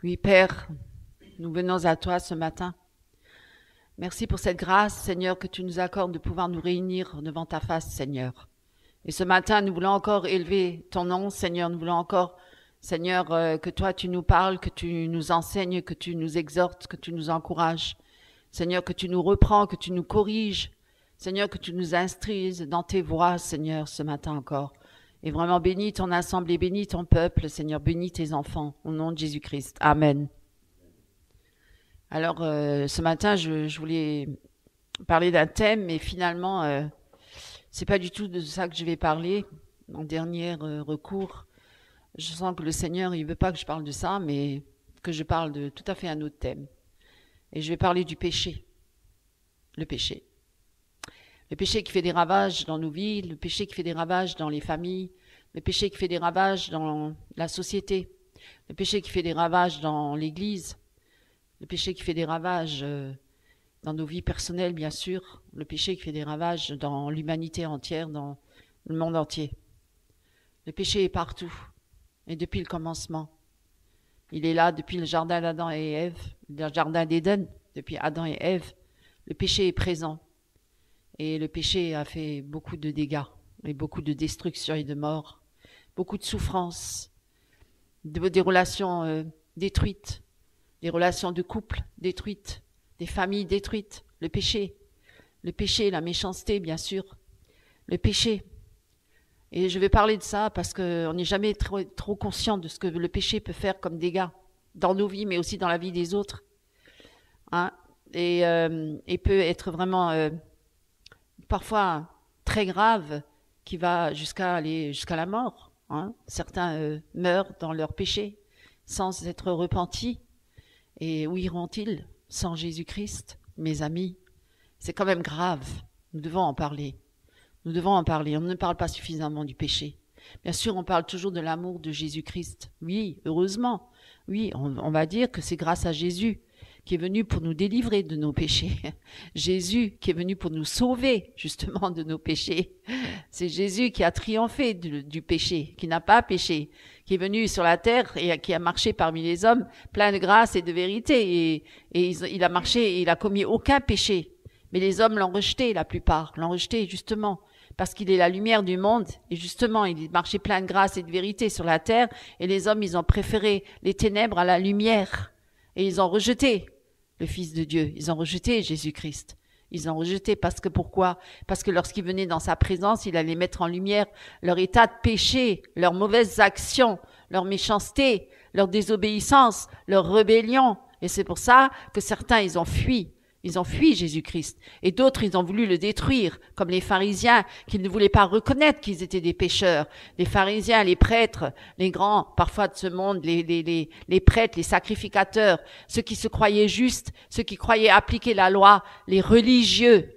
Oui, Père, nous venons à toi ce matin. Merci pour cette grâce, Seigneur, que tu nous accordes de pouvoir nous réunir devant ta face, Seigneur. Et ce matin, nous voulons encore élever ton nom, Seigneur. Nous voulons encore, Seigneur, que toi, tu nous parles, que tu nous enseignes, que tu nous exhortes, que tu nous encourages. Seigneur, que tu nous reprends, que tu nous corriges. Seigneur, que tu nous instruises dans tes voies, Seigneur, ce matin encore. Et vraiment, bénis ton assemblée, bénis ton peuple, Seigneur, bénis tes enfants, au nom de Jésus-Christ. Amen. Alors, ce matin, je voulais parler d'un thème, mais finalement, c'est pas du tout de ça que je vais parler. En dernier recours, je sens que le Seigneur, il veut pas que je parle de ça, mais que je parle de tout à fait un autre thème. Et je vais parler du péché. Le péché. Le péché qui fait des ravages dans nos vies, le péché qui fait des ravages dans les familles, le péché qui fait des ravages dans la société, le péché qui fait des ravages dans l'Église, le péché qui fait des ravages dans nos vies personnelles, bien sûr, le péché qui fait des ravages dans l'humanité entière, dans le monde entier. Le péché est partout, et depuis le commencement. Il est là depuis le jardin d'Adam et Ève, le jardin d'Éden, depuis Adam et Ève. Le péché est présent. Et le péché a fait beaucoup de dégâts, et beaucoup de destruction et de mort, beaucoup de souffrances, des relations détruites, des relations de couple détruites, des familles détruites, le péché, la méchanceté, bien sûr, le péché. Et je vais parler de ça parce qu'on n'est jamais trop conscient de ce que le péché peut faire comme dégâts dans nos vies, mais aussi dans la vie des autres. Hein? Et peut être vraiment parfois très grave, qui va jusqu'à la mort. Hein? Certains meurent dans leur péché sans être repentis. Et où iront-ils sans Jésus-Christ, mes amis? C'est quand même grave. Nous devons en parler. Nous devons en parler. On ne parle pas suffisamment du péché. Bien sûr, on parle toujours de l'amour de Jésus-Christ. Oui, heureusement. Oui, on va dire que c'est grâce à Jésus qui est venu pour nous délivrer de nos péchés. Jésus qui est venu pour nous sauver justement de nos péchés. C'est Jésus qui a triomphé du péché, qui n'a pas péché, qui est venu sur la terre et qui a marché parmi les hommes plein de grâce et de vérité. Et il a marché et il a commis aucun péché. Mais les hommes l'ont rejeté, la plupart, l'ont rejeté justement parce qu'il est la lumière du monde. Et justement, il marchait plein de grâce et de vérité sur la terre. Et les hommes, ils ont préféré les ténèbres à la lumière. Et ils ont rejeté le Fils de Dieu. Ils ont rejeté Jésus-Christ. Ils ont rejeté parce que pourquoi? Parce que lorsqu'il venait dans sa présence, il allait mettre en lumière leur état de péché, leurs mauvaises actions, leur méchanceté, leur désobéissance, leur rébellion. Et c'est pour ça que certains, ils ont fui. Ils ont fui Jésus-Christ. Et d'autres, ils ont voulu le détruire, comme les pharisiens qui ne voulaient pas reconnaître qu'ils étaient des pécheurs. Les pharisiens, les prêtres, les grands, parfois de ce monde, les prêtres, les sacrificateurs, ceux qui se croyaient justes, ceux qui croyaient appliquer la loi, les religieux,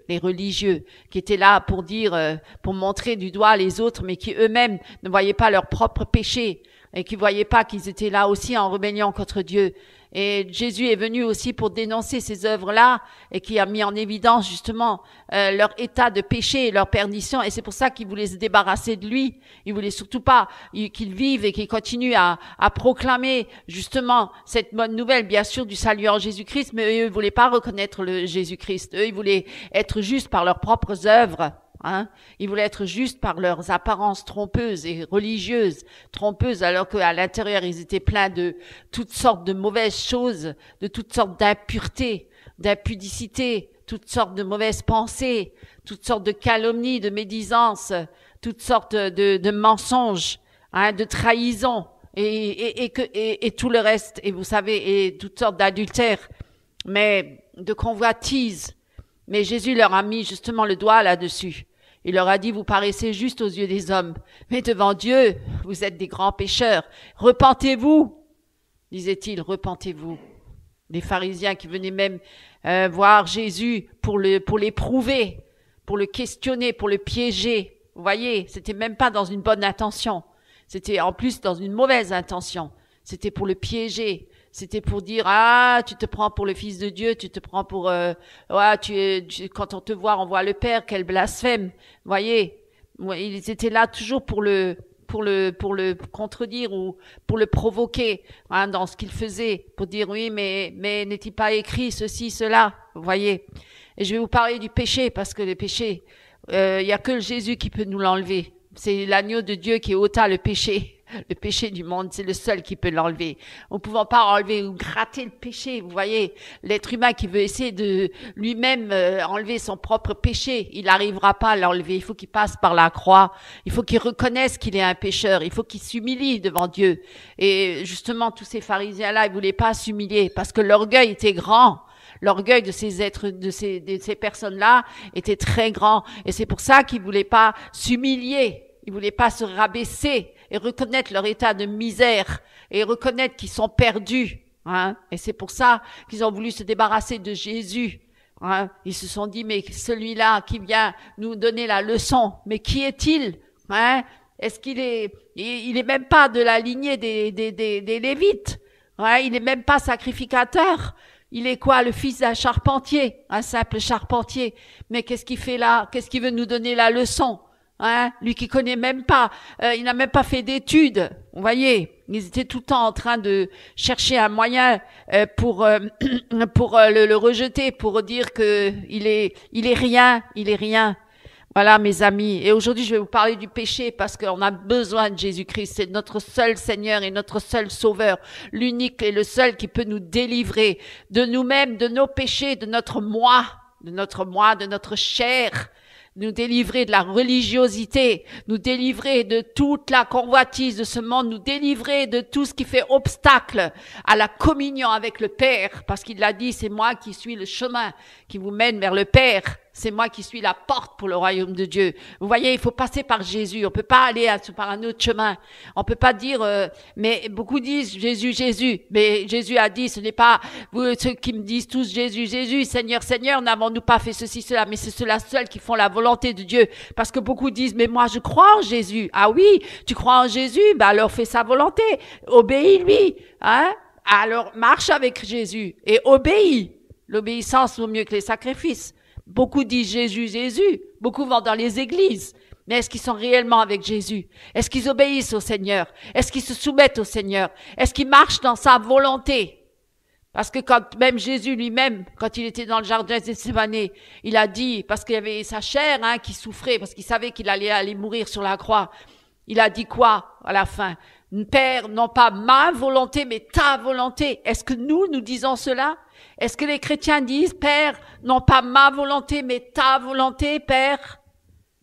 qui étaient là pour dire, pour montrer du doigt les autres, mais qui eux-mêmes ne voyaient pas leurs propres péchés et qui voyaient pas qu'ils étaient là aussi en rébellion contre Dieu. Et Jésus est venu aussi pour dénoncer ces œuvres-là et qui a mis en évidence justement leur état de péché et leur perdition. Et c'est pour ça qu'il voulait se débarrasser de lui. Il voulait surtout pas qu'il vive et qu'il continue à proclamer justement cette bonne nouvelle, bien sûr, du salut en Jésus-Christ. Mais eux, ils voulaient pas reconnaître le Jésus-Christ. Eux, ils voulaient être justes par leurs propres œuvres. Hein? Ils voulaient être justes par leurs apparences trompeuses et religieuses, trompeuses, alors qu'à l'intérieur, ils étaient pleins de toutes sortes de mauvaises choses, de toutes sortes d'impuretés, d'impudicité, toutes sortes de mauvaises pensées, toutes sortes de calomnies, de médisances, toutes sortes de mensonges, hein, de trahisons et tout le reste, et vous savez, et toutes sortes d'adultères, mais de convoitises. Mais Jésus leur a mis justement le doigt là-dessus. Il leur a dit, vous paraissez juste aux yeux des hommes, mais devant Dieu, vous êtes des grands pécheurs. Repentez-vous, disait-il, repentez-vous. Les pharisiens qui venaient même voir Jésus pour l'éprouver, pour le questionner, pour le piéger. Vous voyez, c'était même pas dans une bonne intention. C'était en plus dans une mauvaise intention. C'était pour le piéger. C'était pour dire, ah, tu te prends pour le Fils de Dieu, tu te prends pour, quand on te voit, on voit le Père, quel blasphème. Voyez, ils étaient là toujours pour le pour le contredire ou pour le provoquer, hein, dans ce qu'il faisait, pour dire oui, mais n'est-il pas écrit ceci, cela, vous voyez. Et je vais vous parler du péché, parce que le péché, il y a que Jésus qui peut nous l'enlever. C'est l'agneau de Dieu qui ôta le péché du monde, c'est le seul qui peut l'enlever. On ne pouvant pas enlever ou gratter le péché, vous voyez, l'être humain qui veut essayer de lui-même enlever son propre péché, il n'arrivera pas à l'enlever. Il faut qu'il passe par la croix, il faut qu'il reconnaisse qu'il est un pécheur, il faut qu'il s'humilie devant Dieu. Et justement, tous ces pharisiens-là, ils voulaient pas s'humilier parce que l'orgueil était grand. L'orgueil de ces êtres, de ces personnes-là était très grand. Et c'est pour ça qu'ils voulaient pas s'humilier. Ils voulaient pas se rabaisser et reconnaître leur état de misère et reconnaître qu'ils sont perdus. Hein. Et c'est pour ça qu'ils ont voulu se débarrasser de Jésus. Hein. Ils se sont dit, mais celui-là qui vient nous donner la leçon, mais qui est-il? Hein. Est-ce qu'il est, il est même pas de la lignée des Lévites. Hein. Il est même pas sacrificateur. Il est quoi? Le fils d'un charpentier, un simple charpentier. Mais qu'est-ce qu'il fait là? Qu'est-ce qu'il veut nous donner la leçon? Hein? Lui qui connaît même pas, il n'a même pas fait d'études. Vous voyez, ils étaient tout le temps en train de chercher un moyen pour le rejeter, pour dire que il est rien, il est rien. Voilà, mes amis. Et aujourd'hui, je vais vous parler du péché parce qu'on a besoin de Jésus-Christ. C'est notre seul Seigneur et notre seul Sauveur, l'unique et le seul qui peut nous délivrer de nous-mêmes, de nos péchés, de notre moi, de notre chair, nous délivrer de la religiosité, nous délivrer de toute la convoitise de ce monde, nous délivrer de tout ce qui fait obstacle à la communion avec le Père, parce qu'il l'a dit, c'est moi qui suis le chemin qui vous mène vers le Père. C'est moi qui suis la porte pour le royaume de Dieu. Vous voyez, il faut passer par Jésus. On peut pas aller par un autre chemin. On peut pas dire, mais beaucoup disent Jésus, Jésus. Mais Jésus a dit, ce n'est pas vous ceux qui me disent tous Jésus, Jésus, Seigneur, Seigneur, n'avons-nous pas fait ceci, cela. Mais c'est ceux-là seuls qui font la volonté de Dieu. Parce que beaucoup disent, mais moi je crois en Jésus. Ah oui, tu crois en Jésus? Ben alors fais sa volonté. Obéis-lui. Hein? Alors marche avec Jésus et obéis. L'obéissance vaut mieux que les sacrifices. Beaucoup disent Jésus, Jésus. Beaucoup vont dans les églises. Mais est-ce qu'ils sont réellement avec Jésus? Est-ce qu'ils obéissent au Seigneur? Est-ce qu'ils se soumettent au Seigneur? Est-ce qu'ils marchent dans sa volonté? Parce que quand même Jésus lui-même, quand il était dans le jardin de Gethsémani, il a dit, parce qu'il y avait sa chair qui souffrait, parce qu'il savait qu'il allait aller mourir sur la croix. Il a dit quoi à la fin? Père, non pas ma volonté, mais ta volonté. Est-ce que nous disons cela? Est-ce que les chrétiens disent, Père, non pas ma volonté, mais ta volonté, Père?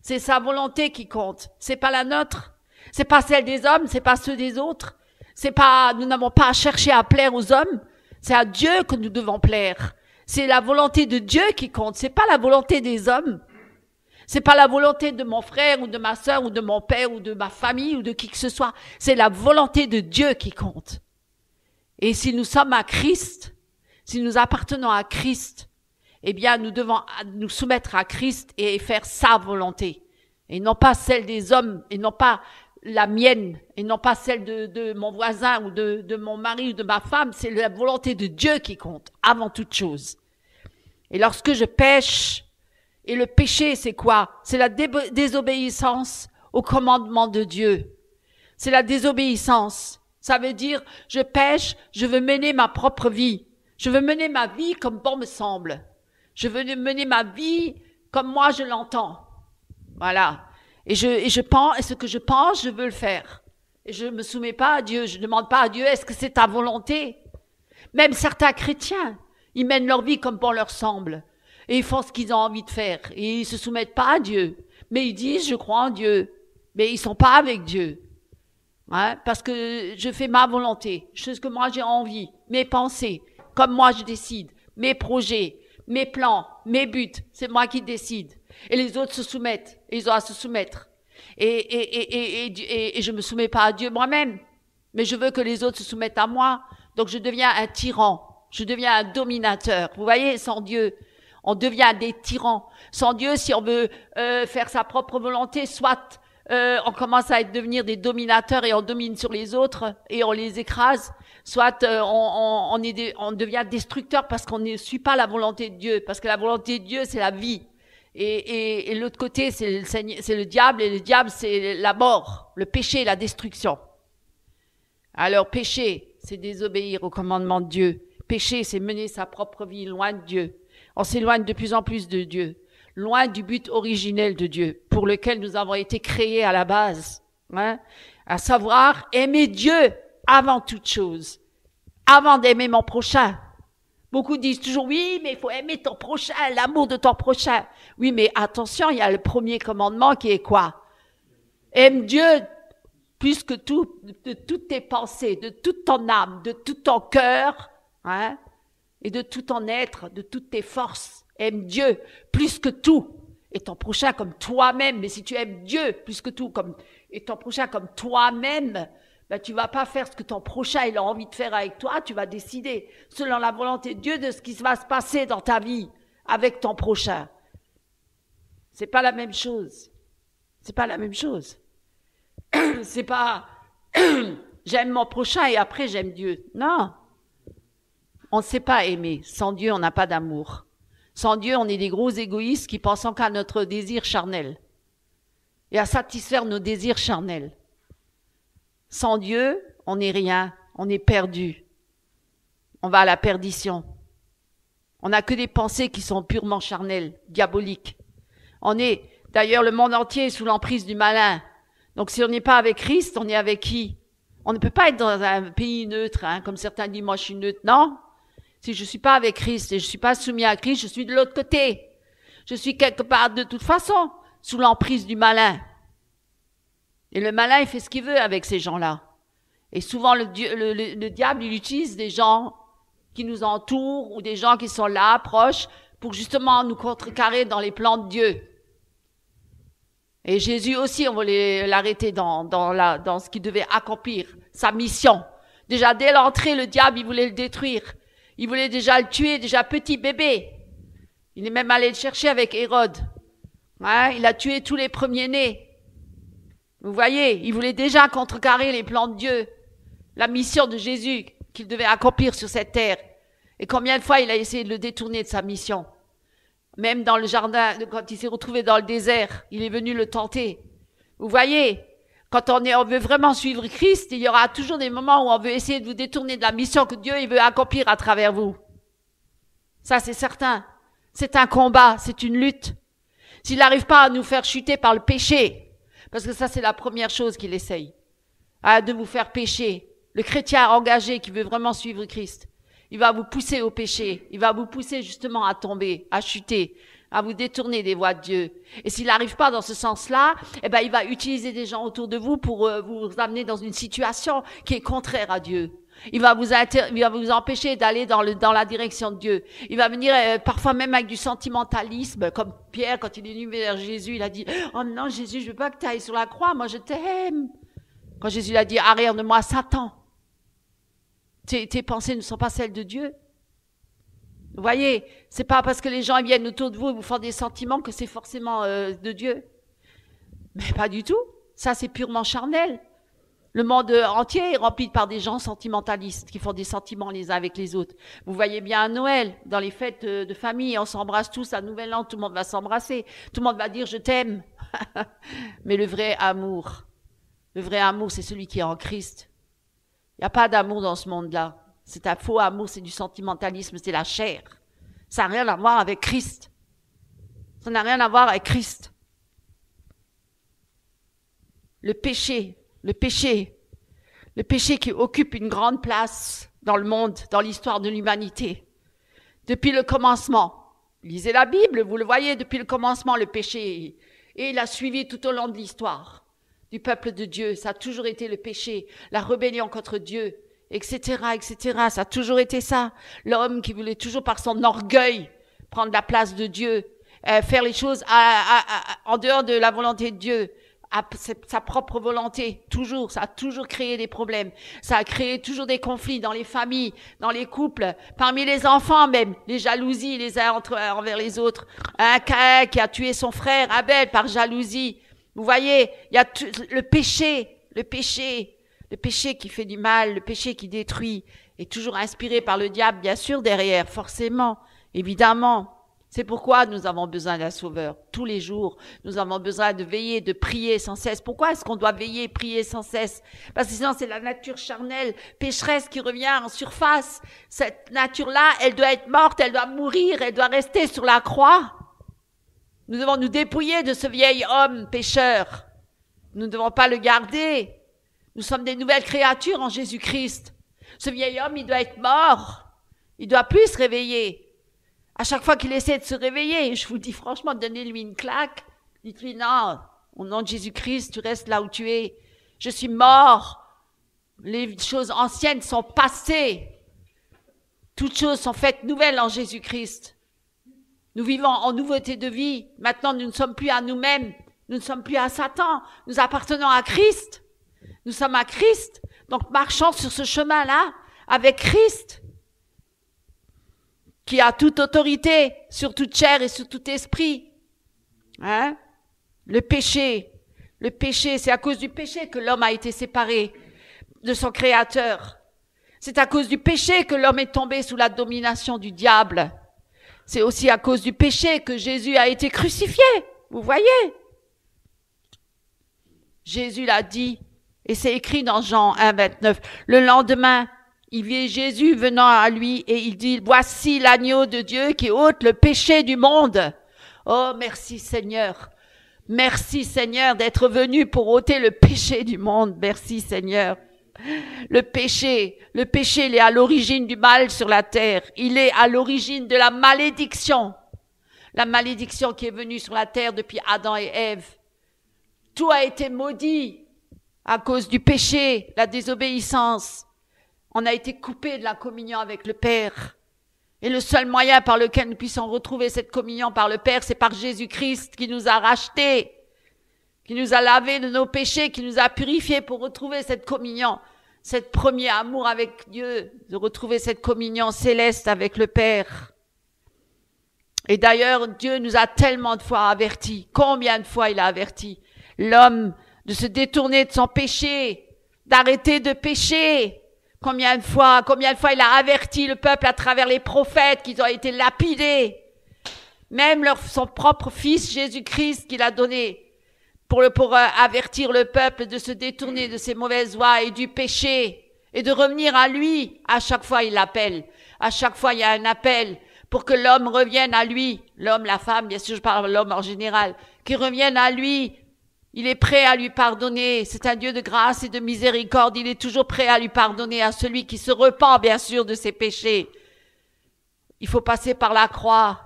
C'est sa volonté qui compte. C'est pas la nôtre. C'est pas celle des hommes, c'est pas ceux des autres. C'est pas, nous n'avons pas à chercher à plaire aux hommes. C'est à Dieu que nous devons plaire. C'est la volonté de Dieu qui compte. C'est pas la volonté des hommes. C'est pas la volonté de mon frère ou de ma sœur ou de mon père ou de ma famille ou de qui que ce soit. C'est la volonté de Dieu qui compte. Et si nous sommes à Christ, si nous appartenons à Christ, eh bien, nous devons nous soumettre à Christ et faire sa volonté. Et non pas celle des hommes, et non pas la mienne, et non pas celle de mon voisin ou de mon mari ou de ma femme. C'est la volonté de Dieu qui compte, avant toute chose. Et lorsque je pêche, et le péché, c'est quoi? C'est la désobéissance au commandement de Dieu. C'est la désobéissance. Ça veut dire, je pêche, je veux mener ma propre vie. Je veux mener ma vie comme bon me semble. Je veux mener ma vie comme moi je l'entends. Voilà. Et je pense, et ce que je pense, je veux le faire. Et je me soumets pas à Dieu. Je demande pas à Dieu, est-ce que c'est ta volonté? Même certains chrétiens, ils mènent leur vie comme bon leur semble. Et ils font ce qu'ils ont envie de faire. Et ils se soumettent pas à Dieu. Mais ils disent, je crois en Dieu. Mais ils sont pas avec Dieu. Hein? Parce que je fais ma volonté. Je fais ce que moi j'ai envie. Mes pensées. Comme moi je décide. Mes projets. Mes plans. Mes buts. C'est moi qui décide. Et les autres se soumettent. Et ils ont à se soumettre. Et je me soumets pas à Dieu moi-même. Mais je veux que les autres se soumettent à moi. Donc je deviens un tyran. Je deviens un dominateur. Vous voyez, sans Dieu, on devient des tyrans. Sans Dieu, si on veut faire sa propre volonté, soit on commence à devenir des dominateurs et on domine sur les autres et on les écrase, soit on devient destructeur parce qu'on ne suit pas la volonté de Dieu. Parce que la volonté de Dieu, c'est la vie. Et l'autre côté, c'est le diable, et le diable, c'est la mort, le péché, la destruction. Alors, péché, c'est désobéir au commandement de Dieu. Péché, c'est mener sa propre vie loin de Dieu. On s'éloigne de plus en plus de Dieu, loin du but originel de Dieu, pour lequel nous avons été créés à la base, hein, à savoir aimer Dieu avant toute chose, avant d'aimer mon prochain. Beaucoup disent toujours, oui, mais il faut aimer ton prochain, l'amour de ton prochain. Oui, mais attention, il y a le premier commandement qui est quoi? Aime Dieu plus que tout, de toutes tes pensées, de toute ton âme, de tout ton cœur, hein, et de tout ton être, de toutes tes forces. Aime Dieu plus que tout, et ton prochain comme toi-même. Mais si tu aimes Dieu plus que tout, et ton prochain comme toi-même, ben, tu vas pas faire ce que ton prochain il a envie de faire avec toi, tu vas décider selon la volonté de Dieu de ce qui va se passer dans ta vie avec ton prochain. C'est pas la même chose. C'est pas la même chose. C'est pas j'aime mon prochain et après j'aime Dieu. Non. On ne sait pas aimer. Sans Dieu, on n'a pas d'amour. Sans Dieu, on est des gros égoïstes qui pensent qu'à notre désir charnel et à satisfaire nos désirs charnels. Sans Dieu, on n'est rien, on est perdu. On va à la perdition. On n'a que des pensées qui sont purement charnelles, diaboliques. D'ailleurs, le monde entier est sous l'emprise du malin. Donc si on n'est pas avec Christ, on est avec qui? On ne peut pas être dans un pays neutre, hein, comme certains disent, moi je suis neutre. Non. Si je ne suis pas avec Christ et je ne suis pas soumis à Christ, je suis de l'autre côté. Je suis quelque part de toute façon sous l'emprise du malin. Et le malin, il fait ce qu'il veut avec ces gens-là. Et souvent, le diable, il utilise des gens qui nous entourent ou des gens qui sont là, proches, pour justement nous contrecarrer dans les plans de Dieu. Et Jésus aussi, on voulait l'arrêter dans ce qu'il devait accomplir, sa mission. Déjà, dès l'entrée, le diable, il voulait le détruire. Il voulait déjà le tuer, déjà petit bébé. Il est même allé le chercher avec Hérode. Hein, il a tué tous les premiers-nés. Vous voyez, il voulait déjà contrecarrer les plans de Dieu, la mission de Jésus qu'il devait accomplir sur cette terre. Et combien de fois il a essayé de le détourner de sa mission? Même dans le jardin, quand il s'est retrouvé dans le désert, il est venu le tenter. Vous voyez, quand on veut vraiment suivre Christ, il y aura toujours des moments où on veut essayer de vous détourner de la mission que Dieu il veut accomplir à travers vous. Ça, c'est certain. C'est un combat, c'est une lutte. S'il n'arrive pas à nous faire chuter par le péché, parce que ça, c'est la première chose qu'il essaye, de vous faire pécher. Le chrétien engagé qui veut vraiment suivre Christ, il va vous pousser au péché. Il va vous pousser justement à tomber, à chuter, à vous détourner des voies de Dieu. Et s'il n'arrive pas dans ce sens-là, eh ben, il va utiliser des gens autour de vous pour vous amener dans une situation qui est contraire à Dieu. Il va vous empêcher d'aller dans la direction de Dieu. Il va venir parfois même avec du sentimentalisme, comme Pierre, quand il est venu vers Jésus, il a dit « Oh non, Jésus, je veux pas que tu ailles sur la croix, moi je t'aime. » Quand Jésus lui a dit « Arrière de moi, Satan. » Tes pensées ne sont pas celles de Dieu. Vous voyez, c'est pas parce que les gens viennent autour de vous et vous font des sentiments que c'est forcément de Dieu. Mais pas du tout. Ça, c'est purement charnel. Le monde entier est rempli par des gens sentimentalistes qui font des sentiments les uns avec les autres. Vous voyez bien à Noël, dans les fêtes de famille, on s'embrasse tous, à Nouvel An, tout le monde va s'embrasser. Tout le monde va dire « je t'aime ». Mais le vrai amour, c'est celui qui est en Christ. Il n'y a pas d'amour dans ce monde-là. C'est un faux amour, c'est du sentimentalisme, c'est la chair. Ça n'a rien à voir avec Christ. Ça n'a rien à voir avec Christ. Le péché qui occupe une grande place dans le monde, dans l'histoire de l'humanité. Depuis le commencement. Lisez la Bible, vous le voyez, depuis le commencement, le péché. Et il a suivi tout au long de l'histoire du peuple de Dieu. Ça a toujours été le péché, la rébellion contre Dieu, etc., etc. Ça a toujours été ça. L'homme qui voulait toujours par son orgueil prendre la place de Dieu, faire les choses en dehors de la volonté de Dieu, à sa propre volonté, toujours. Ça a toujours créé des problèmes. Ça a créé toujours des conflits dans les familles, dans les couples, parmi les enfants même, les jalousies les uns envers les autres. Un Caïn qui a tué son frère Abel par jalousie. Vous voyez, il y a le péché qui fait du mal, le péché qui détruit, est toujours inspiré par le diable, bien sûr, derrière, forcément, évidemment. C'est pourquoi nous avons besoin d'un sauveur tous les jours. Nous avons besoin de veiller, de prier sans cesse. Pourquoi est-ce qu'on doit veiller et prier sans cesse? Parce que sinon c'est la nature charnelle, pécheresse qui revient en surface. Cette nature-là, elle doit être morte, elle doit mourir, elle doit rester sur la croix. Nous devons nous dépouiller de ce vieil homme pécheur. Nous ne devons pas le garder. Nous sommes des nouvelles créatures en Jésus-Christ. Ce vieil homme, il doit être mort. Il doit plus se réveiller. À chaque fois qu'il essaie de se réveiller, je vous dis franchement, donnez-lui une claque. Dites-lui, non, au nom de Jésus-Christ, tu restes là où tu es. Je suis mort. Les choses anciennes sont passées. Toutes choses sont faites nouvelles en Jésus-Christ. Nous vivons en nouveauté de vie. Maintenant, nous ne sommes plus à nous-mêmes. Nous ne sommes plus à Satan. Nous appartenons à Christ. Nous sommes à Christ. Donc, marchons sur ce chemin-là avec Christ, qui a toute autorité sur toute chair et sur tout esprit. Hein? Le péché, c'est à cause du péché que l'homme a été séparé de son Créateur. C'est à cause du péché que l'homme est tombé sous la domination du diable. C'est aussi à cause du péché que Jésus a été crucifié. Vous voyez? Jésus l'a dit, et c'est écrit dans Jean 1, 29. Le lendemain, il vit Jésus venant à lui et il dit, voici l'agneau de Dieu qui ôte le péché du monde. Oh, merci Seigneur. Merci Seigneur d'être venu pour ôter le péché du monde. Merci Seigneur. Le péché, il est à l'origine du mal sur la terre. Il est à l'origine de la malédiction. La malédiction qui est venue sur la terre depuis Adam et Ève. Tout a été maudit à cause du péché, la désobéissance. On a été coupé de la communion avec le Père. Et le seul moyen par lequel nous puissions retrouver cette communion par le Père, c'est par Jésus-Christ qui nous a rachetés, qui nous a lavés de nos péchés, qui nous a purifiés pour retrouver cette communion, cet premier amour avec Dieu, de retrouver cette communion céleste avec le Père. Et d'ailleurs, Dieu nous a tellement de fois avertis. Combien de fois il a averti l'homme de se détourner de son péché, d'arrêter de pécher. Combien de fois il a averti le peuple à travers les prophètes qu'ils ont été lapidés. Même son propre fils Jésus-Christ qu'il a donné pour avertir le peuple de se détourner de ses mauvaises voies et du péché et de revenir à lui. À chaque fois il l'appelle. À chaque fois il y a un appel pour que l'homme revienne à lui. L'homme, la femme, bien sûr je parle de l'homme en général. Qui revienne à lui. Il est prêt à lui pardonner. C'est un Dieu de grâce et de miséricorde. Il est toujours prêt à lui pardonner à celui qui se repent, bien sûr, de ses péchés. Il faut passer par la croix,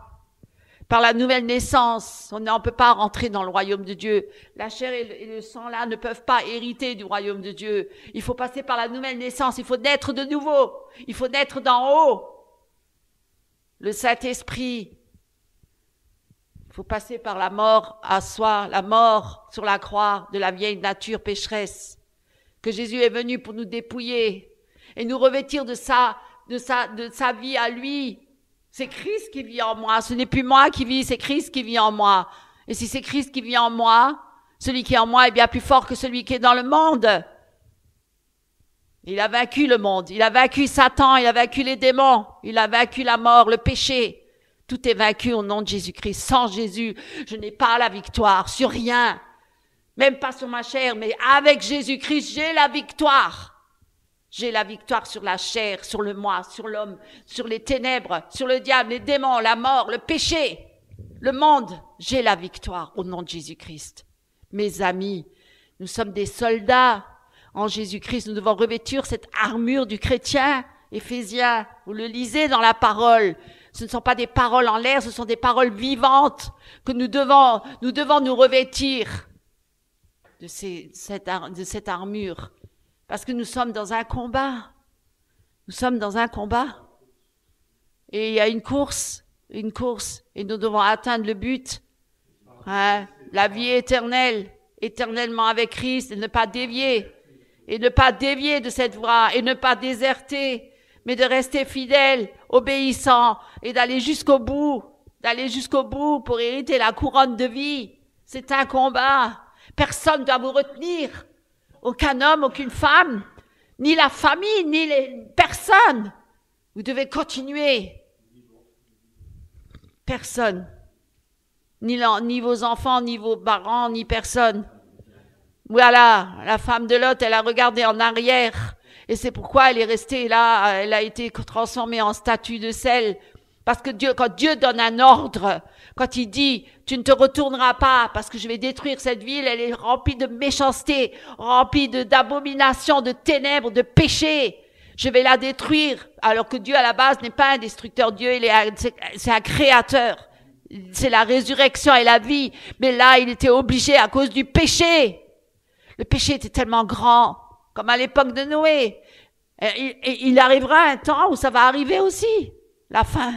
par la nouvelle naissance. On ne peut pas rentrer dans le royaume de Dieu. La chair et le sang, là, ne peuvent pas hériter du royaume de Dieu. Il faut passer par la nouvelle naissance. Il faut naître de nouveau. Il faut naître d'en haut. Le Saint-Esprit. Il faut passer par la mort à soi, la mort sur la croix de la vieille nature pécheresse, que Jésus est venu pour nous dépouiller et nous revêtir de sa vie à lui. C'est Christ qui vit en moi, ce n'est plus moi qui vis, c'est Christ qui vit en moi. Et si c'est Christ qui vit en moi, celui qui est en moi est bien plus fort que celui qui est dans le monde. Il a vaincu le monde, il a vaincu Satan, il a vaincu les démons, il a vaincu la mort, le péché. Tout est vaincu au nom de Jésus-Christ. Sans Jésus, je n'ai pas la victoire sur rien. Même pas sur ma chair, mais avec Jésus-Christ, j'ai la victoire. J'ai la victoire sur la chair, sur le moi, sur l'homme, sur les ténèbres, sur le diable, les démons, la mort, le péché, le monde. J'ai la victoire au nom de Jésus-Christ. Mes amis, nous sommes des soldats en Jésus-Christ. Nous devons revêtir cette armure du chrétien. Éphésiens, vous le lisez dans la parole. Ce ne sont pas des paroles en l'air, ce sont des paroles vivantes que nous devons nous revêtir de cette armure. Parce que nous sommes dans un combat. Nous sommes dans un combat. Et il y a une course, et nous devons atteindre le but. Hein? La vie éternelle, éternellement avec Christ, et ne pas dévier de cette voie, et ne pas déserter, mais de rester fidèle, obéissant, et d'aller jusqu'au bout pour hériter la couronne de vie. C'est un combat. Personne ne doit vous retenir. Aucun homme, aucune femme, ni la famille, ni personne. Vous devez continuer. Personne. Ni vos enfants, ni vos parents, ni personne. Voilà, la femme de Lot, elle a regardé en arrière. Et c'est pourquoi elle est restée là, elle a été transformée en statue de sel. Parce que quand Dieu donne un ordre, quand il dit, tu ne te retourneras pas parce que je vais détruire cette ville, elle est remplie de méchanceté, remplie d'abomination, de ténèbres, de péché. Je vais la détruire. Alors que Dieu, à la base, n'est pas un destructeur. Dieu, c'est un créateur. C'est la résurrection et la vie. Mais là, il était obligé à cause du péché. Le péché était tellement grand, comme à l'époque de Noé. Et il arrivera un temps où ça va arriver aussi, la fin.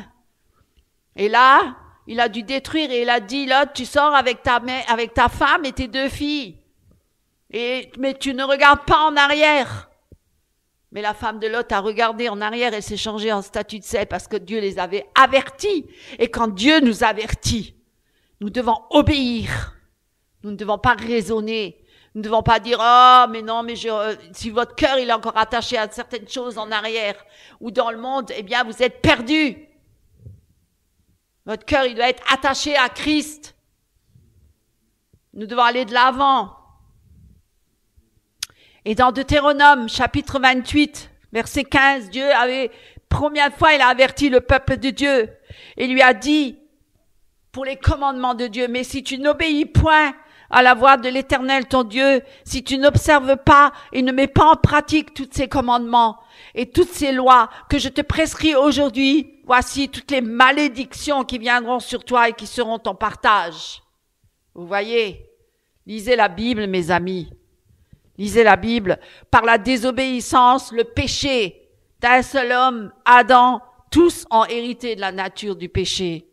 Et là, il a dû détruire et il a dit, Lot, tu sors avec ta femme et tes 2 filles. Mais tu ne regardes pas en arrière. Mais la femme de Lot a regardé en arrière, elle s'est changée en statue de sel parce que Dieu les avait avertis. Et quand Dieu nous avertit, nous devons obéir. Nous ne devons pas raisonner. Nous ne devons pas dire, oh, mais non, mais si votre cœur il est encore attaché à certaines choses en arrière ou dans le monde, eh bien, vous êtes perdus. Votre cœur, il doit être attaché à Christ. Nous devons aller de l'avant. Et dans Deutéronome, chapitre 28, verset 15, Dieu première fois, il a averti le peuple de Dieu et lui a dit, pour les commandements de Dieu, mais si tu n'obéis point à la voix de l'Éternel ton Dieu, si tu n'observes pas et ne mets pas en pratique tous ces commandements et toutes ces lois que je te prescris aujourd'hui, voici toutes les malédictions qui viendront sur toi et qui seront ton partage. Vous voyez, lisez la Bible, mes amis. Lisez la Bible. Par la désobéissance, le péché d'un seul homme, Adam, tous ont hérité de la nature du péché.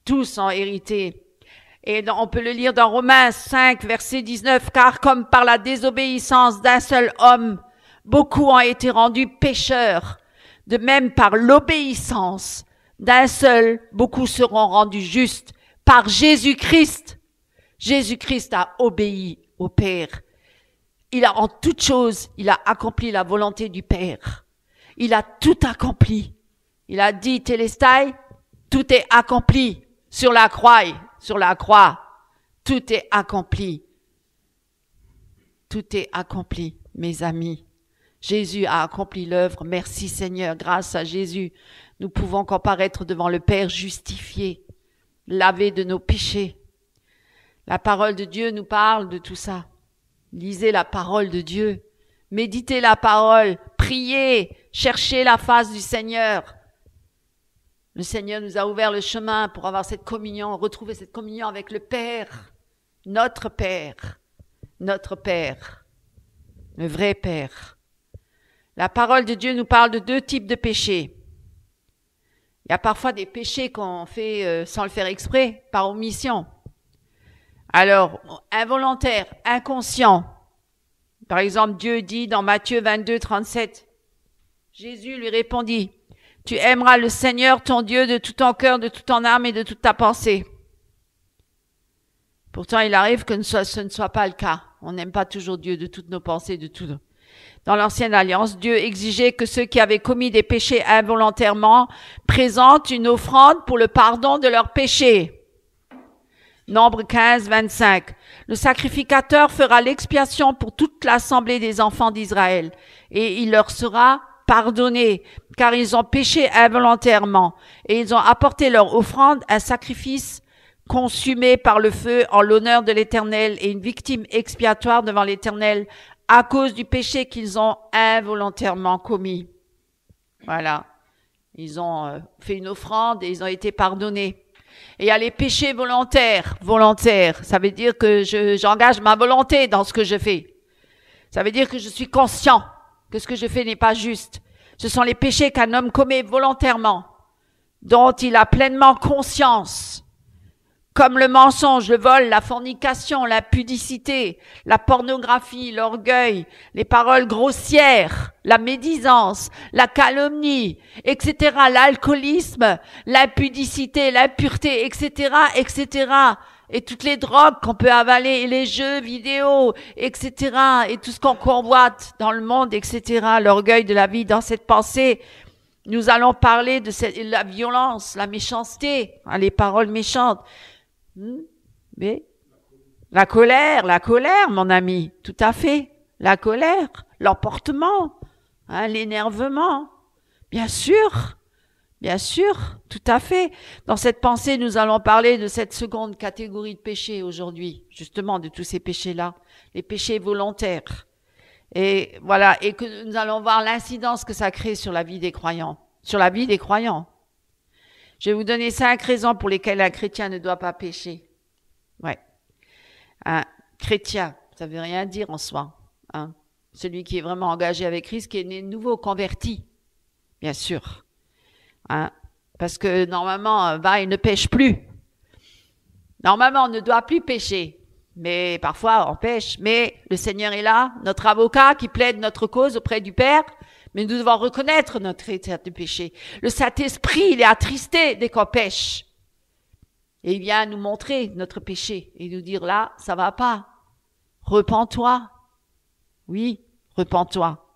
Tous ont hérité. Et on peut le lire dans Romains 5, verset 19, car comme par la désobéissance d'un seul homme, beaucoup ont été rendus pécheurs, de même par l'obéissance d'un seul, beaucoup seront rendus justes. Par Jésus-Christ, Jésus-Christ a obéi au Père. En toute chose, il a accompli la volonté du Père. Il a tout accompli. Il a dit, Télestai, tout est accompli sur la croix. Sur la croix, tout est accompli. Tout est accompli, mes amis. Jésus a accompli l'œuvre. Merci Seigneur, grâce à Jésus, nous pouvons comparaître devant le Père justifié, lavé de nos péchés. La parole de Dieu nous parle de tout ça. Lisez la parole de Dieu, méditez la parole, priez, cherchez la face du Seigneur. Le Seigneur nous a ouvert le chemin pour avoir cette communion, retrouver cette communion avec le Père, notre Père, le vrai Père. La parole de Dieu nous parle de 2 types de péchés. Il y a parfois des péchés qu'on fait sans le faire exprès, par omission. Alors, involontaire, inconscient. Par exemple, Dieu dit dans Matthieu 22, 37, Jésus lui répondit, « Tu aimeras le Seigneur ton Dieu de tout ton cœur, de toute ton âme et de toute ta pensée. » Pourtant, il arrive que ce ne soit pas le cas. On n'aime pas toujours Dieu de toutes nos pensées, de tout. Dans l'Ancienne Alliance, Dieu exigeait que ceux qui avaient commis des péchés involontairement présentent une offrande pour le pardon de leurs péchés. Nombre 15, 25. Le sacrificateur fera l'expiation pour toute l'assemblée des enfants d'Israël et il leur sera pardonné car ils ont péché involontairement et ils ont apporté leur offrande, un sacrifice consumé par le feu en l'honneur de l'Éternel et une victime expiatoire devant l'Éternel à cause du péché qu'ils ont involontairement commis. Voilà. Ils ont fait une offrande et ils ont été pardonnés. Et il y a les péchés volontaires. Ça veut dire que j'engage ma volonté dans ce que je fais. Ça veut dire que je suis conscient que ce que je fais n'est pas juste. Ce sont les péchés qu'un homme commet volontairement, dont il a pleinement conscience. Comme le mensonge, le vol, la fornication, l'impudicité, la pornographie, l'orgueil, les paroles grossières, la médisance, la calomnie, etc., l'alcoolisme, l'impudicité, l'impureté, etc., etc., et toutes les drogues qu'on peut avaler, et les jeux vidéo, etc., et tout ce qu'on convoite dans le monde, etc., l'orgueil de la vie dans cette pensée. Nous allons parler de la violence, la méchanceté, hein, les paroles méchantes. Mais la colère, mon ami, tout à fait. La colère, l'emportement, hein, l'énervement. Bien sûr, tout à fait. Dans cette pensée, nous allons parler de cette seconde catégorie de péchés aujourd'hui, justement de tous ces péchés-là, les péchés volontaires. Et voilà, et que nous allons voir l'incidence que ça crée sur la vie des croyants, sur la vie des croyants. Je vais vous donner 5 raisons pour lesquelles un chrétien ne doit pas pécher. Ouais. Un chrétien, ça veut rien dire en soi. Hein. Celui qui est vraiment engagé avec Christ, qui est né de nouveau, converti, bien sûr. Hein. Parce que normalement, il ne pêche plus. Normalement, on ne doit plus pécher. Mais parfois, on pêche. Mais le Seigneur est là, notre avocat qui plaide notre cause auprès du Père. Mais nous devons reconnaître notre état de péché. Le Saint-Esprit, il est attristé dès qu'on pêche. Et il vient nous montrer notre péché et nous dire là, ça va pas. Repens-toi. Oui, repens-toi.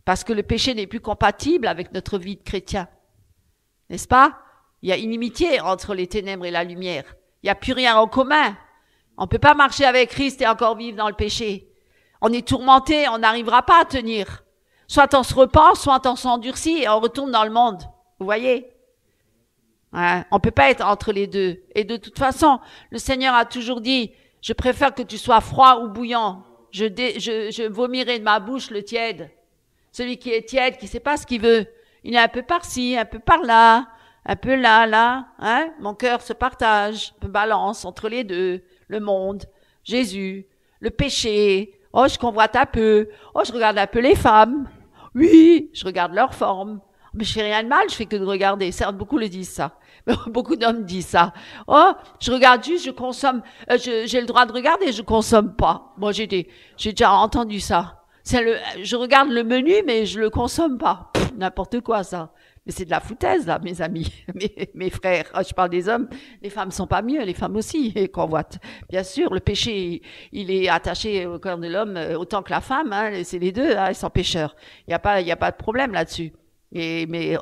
Parce que le péché n'est plus compatible avec notre vie de chrétien. N'est-ce pas? Il y a inimitié entre les ténèbres et la lumière. Il n'y a plus rien en commun. On ne peut pas marcher avec Christ et encore vivre dans le péché. On est tourmenté, on n'arrivera pas à tenir. Soit on se repent, soit on s'endurcit et on retourne dans le monde. Vous voyez? Hein? On ne peut pas être entre les deux. Et de toute façon, le Seigneur a toujours dit, je préfère que tu sois froid ou bouillant. Je vomirai de ma bouche le tiède. Celui qui est tiède, qui ne sait pas ce qu'il veut. Il est un peu par-ci, un peu par-là, un peu là. Hein? Mon cœur se partage, me balance entre les deux. Le monde, Jésus, le péché. Oh, je convoite un peu. Oh, je regarde un peu les femmes. Oui, je regarde leur forme. Mais je fais rien de mal, je fais que de regarder. Certes, beaucoup le disent ça. Beaucoup d'hommes disent ça. Oh, je regarde juste, je consomme. J'ai le droit de regarder, je consomme pas. Moi, j'ai déjà entendu ça. Je regarde le menu, mais je le consomme pas. N'importe quoi, ça. Mais c'est de la foutaise, là, mes amis, mes frères. Je parle des hommes. Les femmes sont pas mieux, les femmes aussi convoitent. Bien sûr, le péché, il est attaché au cœur de l'homme autant que la femme. Hein, c'est les deux, hein, ils sont pécheurs. Il y a pas de problème là-dessus. Mais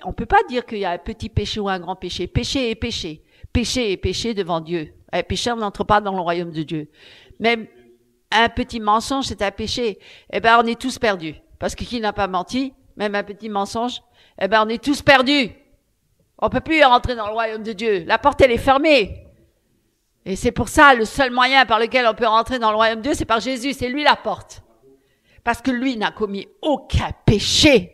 on peut pas dire qu'il y a un petit péché ou un grand péché. Péché est péché. Péché est péché devant Dieu. Un pécheur n'entre pas dans le royaume de Dieu. Même un petit mensonge, c'est un péché. Eh ben, on est tous perdus. Parce que qui n'a pas menti, même un petit mensonge, eh ben, on est tous perdus. On peut plus rentrer dans le royaume de Dieu. La porte, elle est fermée. Et c'est pour ça, le seul moyen par lequel on peut rentrer dans le royaume de Dieu, c'est par Jésus. C'est lui la porte. Parce que lui n'a commis aucun péché.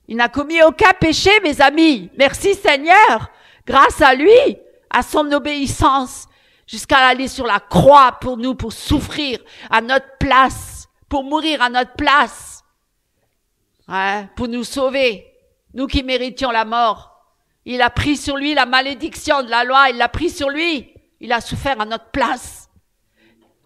Il n'a commis aucun péché, mes amis. Merci Seigneur. Grâce à lui, à son obéissance, jusqu'à aller sur la croix pour nous, pour souffrir à notre place, pour mourir à notre place, hein, pour nous sauver. Nous qui méritions la mort. Il a pris sur lui la malédiction de la loi. Il l'a pris sur lui. Il a souffert à notre place.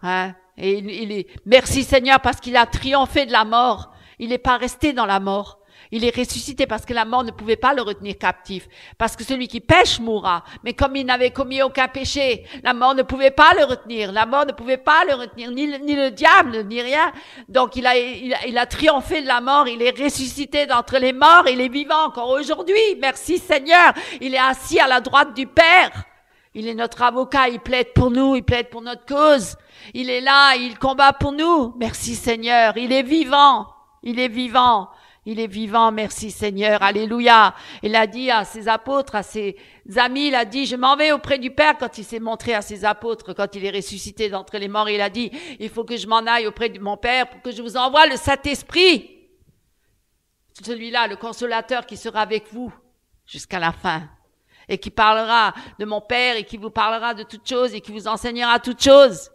Hein, et merci Seigneur parce qu'il a triomphé de la mort. Il n'est pas resté dans la mort. Il est ressuscité parce que la mort ne pouvait pas le retenir captif. Parce que celui qui pêche mourra. Mais comme il n'avait commis aucun péché, la mort ne pouvait pas le retenir. La mort ne pouvait pas le retenir, ni le diable, ni rien. Donc il a triomphé de la mort. Il est ressuscité d'entre les morts. Il est vivant encore aujourd'hui. Merci Seigneur. Il est assis à la droite du Père. Il est notre avocat. Il plaide pour nous. Il plaide pour notre cause. Il est là. Il combat pour nous. Merci Seigneur. Il est vivant. Il est vivant. Il est vivant, merci Seigneur, alléluia. Il a dit à ses apôtres, à ses amis, il a dit, je m'en vais auprès du Père quand il s'est montré à ses apôtres, quand il est ressuscité d'entre les morts. Il a dit, il faut que je m'en aille auprès de mon Père pour que je vous envoie le Saint-Esprit. Celui-là, le consolateur qui sera avec vous jusqu'à la fin et qui parlera de mon Père et qui vous parlera de toutes choses et qui vous enseignera toutes choses.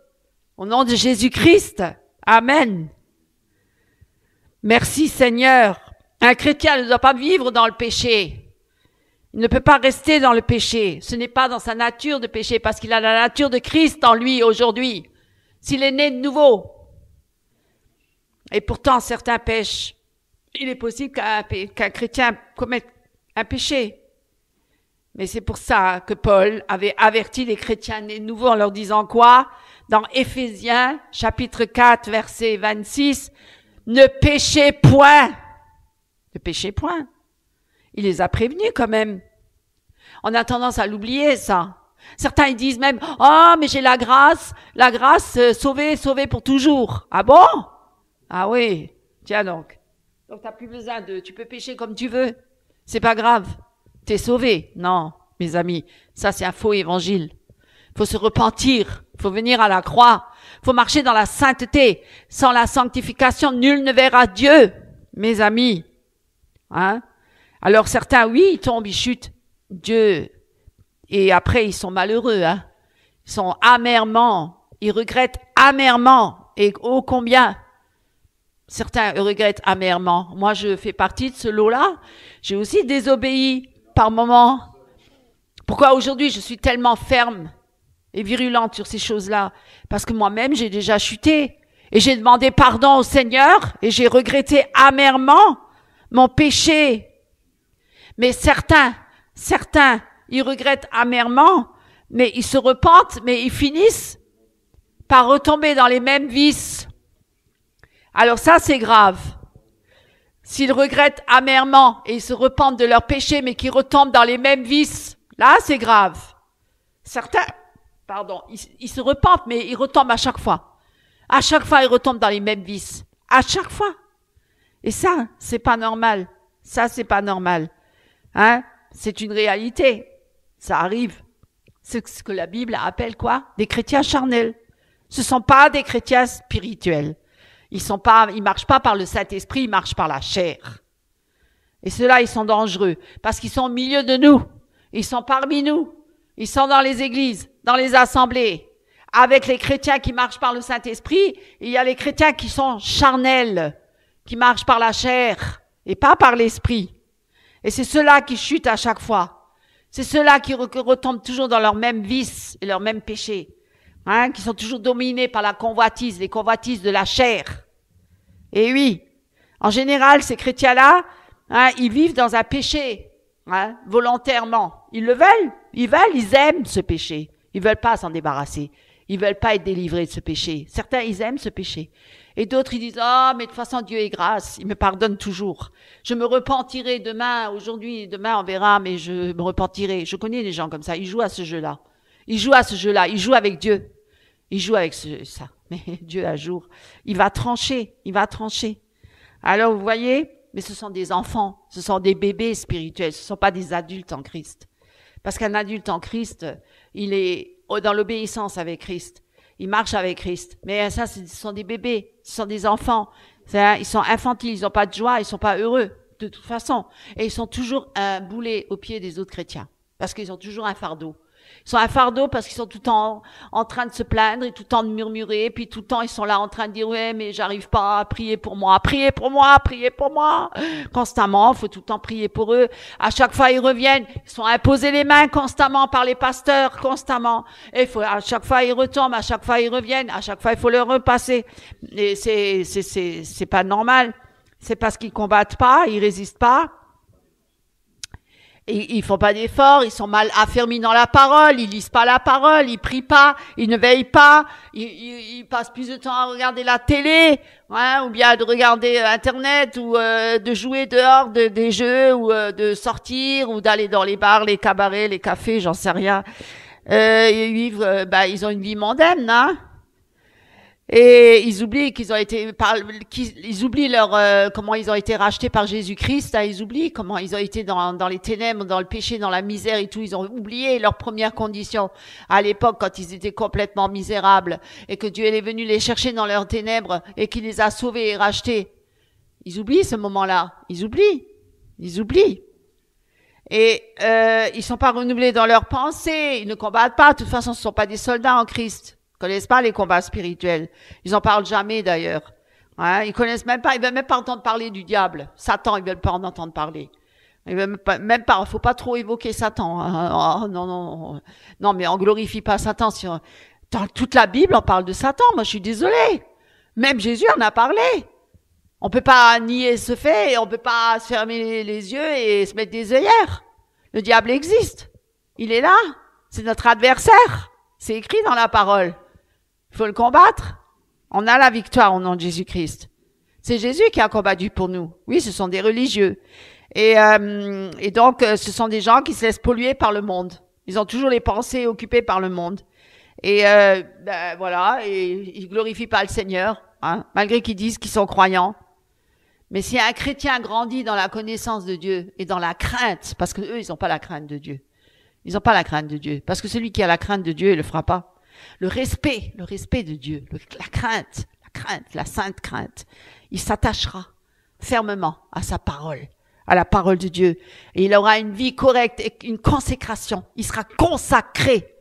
Au nom de Jésus-Christ. Amen. Merci Seigneur. Un chrétien ne doit pas vivre dans le péché. Il ne peut pas rester dans le péché. Ce n'est pas dans sa nature de péché parce qu'il a la nature de Christ en lui aujourd'hui. S'il est né de nouveau. Et pourtant certains pêchent. Il est possible qu'un chrétien commette un péché. Mais c'est pour ça que Paul avait averti les chrétiens nés de nouveau en leur disant quoi? Dans Éphésiens chapitre 4 verset 26, ne péchez point. Ne péchez point. Il les a prévenus quand même. On a tendance à l'oublier, ça. Certains, ils disent même, « Oh, mais j'ai la grâce, sauvée, sauvée pour toujours. » Ah bon? Ah oui, tiens donc. Donc, t'as plus besoin tu peux pécher comme tu veux. C'est pas grave. T'es sauvé. Non, mes amis, ça c'est un faux évangile. Faut se repentir. Faut venir à la croix. Faut marcher dans la sainteté. Sans la sanctification, nul ne verra Dieu, mes amis. Hein? Alors certains, oui, ils tombent, ils chutent. Dieu. Et après, ils sont malheureux, hein. Ils sont amèrement. Ils regrettent amèrement. Et ô combien. Certains regrettent amèrement. Moi, je fais partie de ce lot-là. J'ai aussi désobéi par moments. Pourquoi aujourd'hui je suis tellement ferme et virulente sur ces choses-là? Parce que moi-même, j'ai déjà chuté. Et j'ai demandé pardon au Seigneur et j'ai regretté amèrement mon péché. Mais certains, ils regrettent amèrement, mais ils se repentent, mais ils finissent par retomber dans les mêmes vices. Alors ça, c'est grave. S'ils regrettent amèrement et ils se repentent de leur péché, mais qu'ils retombent dans les mêmes vices, là, c'est grave. Certains, ils se repentent, mais ils retombent à chaque fois. À chaque fois, ils retombent dans les mêmes vices. À chaque fois. Et ça, c'est pas normal. Ça, c'est pas normal. Hein? C'est une réalité. Ça arrive. C'est ce que la Bible appelle quoi? Des chrétiens charnels. Ce sont pas des chrétiens spirituels. Ils marchent pas par le Saint-Esprit, ils marchent par la chair. Et ceux-là, ils sont dangereux. Parce qu'ils sont au milieu de nous. Ils sont parmi nous. Ils sont dans les églises, dans les assemblées. Avec les chrétiens qui marchent par le Saint-Esprit, il y a les chrétiens qui sont charnels, qui marchent par la chair et pas par l'esprit. Et c'est ceux-là qui chutent à chaque fois. C'est ceux-là qui retombent toujours dans leurs mêmes vices et leurs mêmes péchés. Hein, qui sont toujours dominés par la convoitise, les convoitises de la chair. Et oui, en général, ces chrétiens-là, hein, ils vivent dans un péché, hein, volontairement. Ils le veulent, ils aiment ce péché. Ils veulent pas s'en débarrasser. Ils veulent pas être délivrés de ce péché. Certains, ils aiment ce péché. Et d'autres, ils disent, ah, mais de toute façon, Dieu est grâce. Il me pardonne toujours. Je me repentirai demain, aujourd'hui, demain, on verra, mais je me repentirai. Je connais des gens comme ça. Ils jouent à ce jeu-là. Ils jouent avec Dieu. Ils jouent avec ça. Mais Dieu, un jour, il va trancher. Alors, vous voyez, mais ce sont des enfants. Ce sont des bébés spirituels. Ce ne sont pas des adultes en Christ. Parce qu'un adulte en Christ, il est dans l'obéissance avec Christ. Il marche avec Christ. Mais ça, ce sont des bébés. Ce sont des enfants. Ils sont infantiles. Ils n'ont pas de joie. Ils sont pas heureux. De toute façon. Et ils sont toujours un boulet aux pieds des autres chrétiens. Parce qu'ils ont toujours un fardeau. Ils sont un fardeau parce qu'ils sont tout le temps en train de se plaindre et tout le temps de murmurer. Puis tout le temps, ils sont là en train de dire, ouais, mais j'arrive pas à prier pour moi. Priez pour moi. Constamment, il faut tout le temps prier pour eux. À chaque fois, ils reviennent. Ils sont imposés les mains constamment par les pasteurs, constamment. Et à chaque fois, ils retombent. À chaque fois, ils reviennent. À chaque fois, il faut leur repasser. Et c'est pas normal. C'est parce qu'ils combattent pas, ils résistent pas. Et ils font pas d'efforts, ils sont mal affermis dans la parole, ils lisent pas la parole, ils prient pas, ils ne veillent pas, ils passent plus de temps à regarder la télé, hein, ou bien de regarder Internet, ou de jouer dehors des jeux, ou de sortir, ou d'aller dans les bars, les cabarets, les cafés, j'en sais rien. Ils vivent, ils ont une vie mondaine, hein. Et ils oublient ils oublient comment ils ont été rachetés par Jésus-Christ, hein, ils oublient comment ils ont été dans les ténèbres, dans le péché, dans la misère et tout, ils ont oublié leurs premières conditions à l'époque quand ils étaient complètement misérables et que Dieu est venu les chercher dans leurs ténèbres et qu'il les a sauvés et rachetés. Ils oublient ce moment-là, ils oublient. Et ils sont pas renouvelés dans leurs pensées, ils ne combattent pas, de toute façon ce sont pas des soldats en Christ. Ils connaissent pas les combats spirituels. Ils en parlent jamais d'ailleurs. Hein, ils connaissent même pas, ils veulent même pas entendre parler du diable. Satan, ils veulent pas en entendre parler. Ils veulent même pas, faut pas trop évoquer Satan. Hein. Oh, non, mais on glorifie pas Satan. Dans toute la Bible, on parle de Satan. Moi, je suis désolée. Même Jésus en a parlé. On peut pas nier ce fait et on peut pas se fermer les yeux et se mettre des œillères. Le diable existe. Il est là. C'est notre adversaire. C'est écrit dans la parole. Il faut le combattre. On a la victoire au nom de Jésus-Christ. C'est Jésus qui a combattu pour nous. Oui, ce sont des religieux. Et donc, ce sont des gens qui se laissent polluer par le monde. Ils ont toujours les pensées occupées par le monde. Et voilà, et ils glorifient pas le Seigneur, hein, malgré qu'ils disent qu'ils sont croyants. Mais si un chrétien grandit dans la connaissance de Dieu et dans la crainte, parce que eux, ils n'ont pas la crainte de Dieu. Ils n'ont pas la crainte de Dieu, parce que celui qui a la crainte de Dieu, il le fera pas. Le respect de Dieu, la crainte, la sainte crainte, il s'attachera fermement à sa parole, à la parole de Dieu. Et il aura une vie correcte et une consécration. Il sera consacré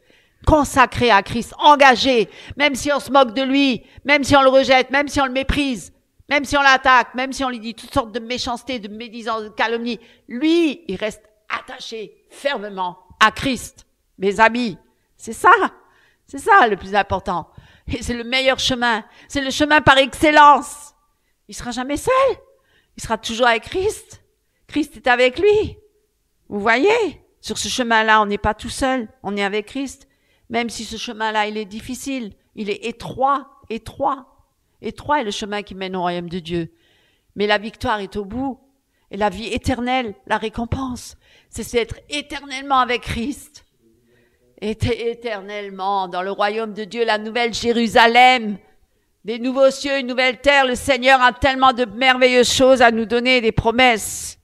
à Christ, engagé, même si on se moque de lui, même si on le rejette, même si on le méprise, même si on l'attaque, même si on lui dit toutes sortes de méchancetés, de médisance, de calomnie. Lui, il reste attaché fermement à Christ. Mes amis, c'est ça le plus important. Et c'est le meilleur chemin. C'est le chemin par excellence. Il sera jamais seul. Il sera toujours avec Christ. Christ est avec lui. Vous voyez? Sur ce chemin-là, on n'est pas tout seul. On est avec Christ. Même si ce chemin-là, il est difficile. Il est étroit. Étroit est le chemin qui mène au royaume de Dieu. Mais la victoire est au bout. Et la vie éternelle, la récompense, c'est d'être éternellement avec Christ. Éternellement dans le royaume de Dieu, la nouvelle Jérusalem, des nouveaux cieux, une nouvelle terre. Le Seigneur a tellement de merveilleuses choses à nous donner, des promesses.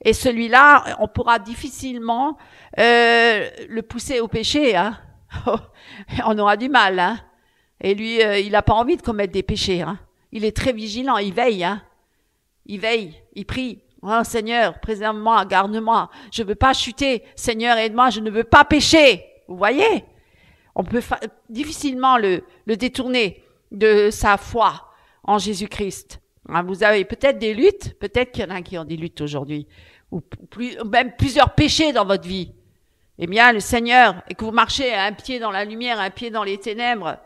Et celui-là, on pourra difficilement le pousser au péché. Hein. On aura du mal. Hein. Et lui, il n'a pas envie de commettre des péchés. Hein. Il est très vigilant, il veille. Hein. Il veille, il prie. Oh Seigneur, préserve-moi, garde-moi. Je ne veux pas chuter. Seigneur, aide-moi, je ne veux pas pécher. Vous voyez? On peut difficilement le détourner de sa foi en Jésus-Christ. Vous avez peut-être des luttes, peut-être qu'il y en a qui ont des luttes aujourd'hui, ou même plusieurs péchés dans votre vie. Eh bien, le Seigneur, et que vous marchez un pied dans la lumière, un pied dans les ténèbres,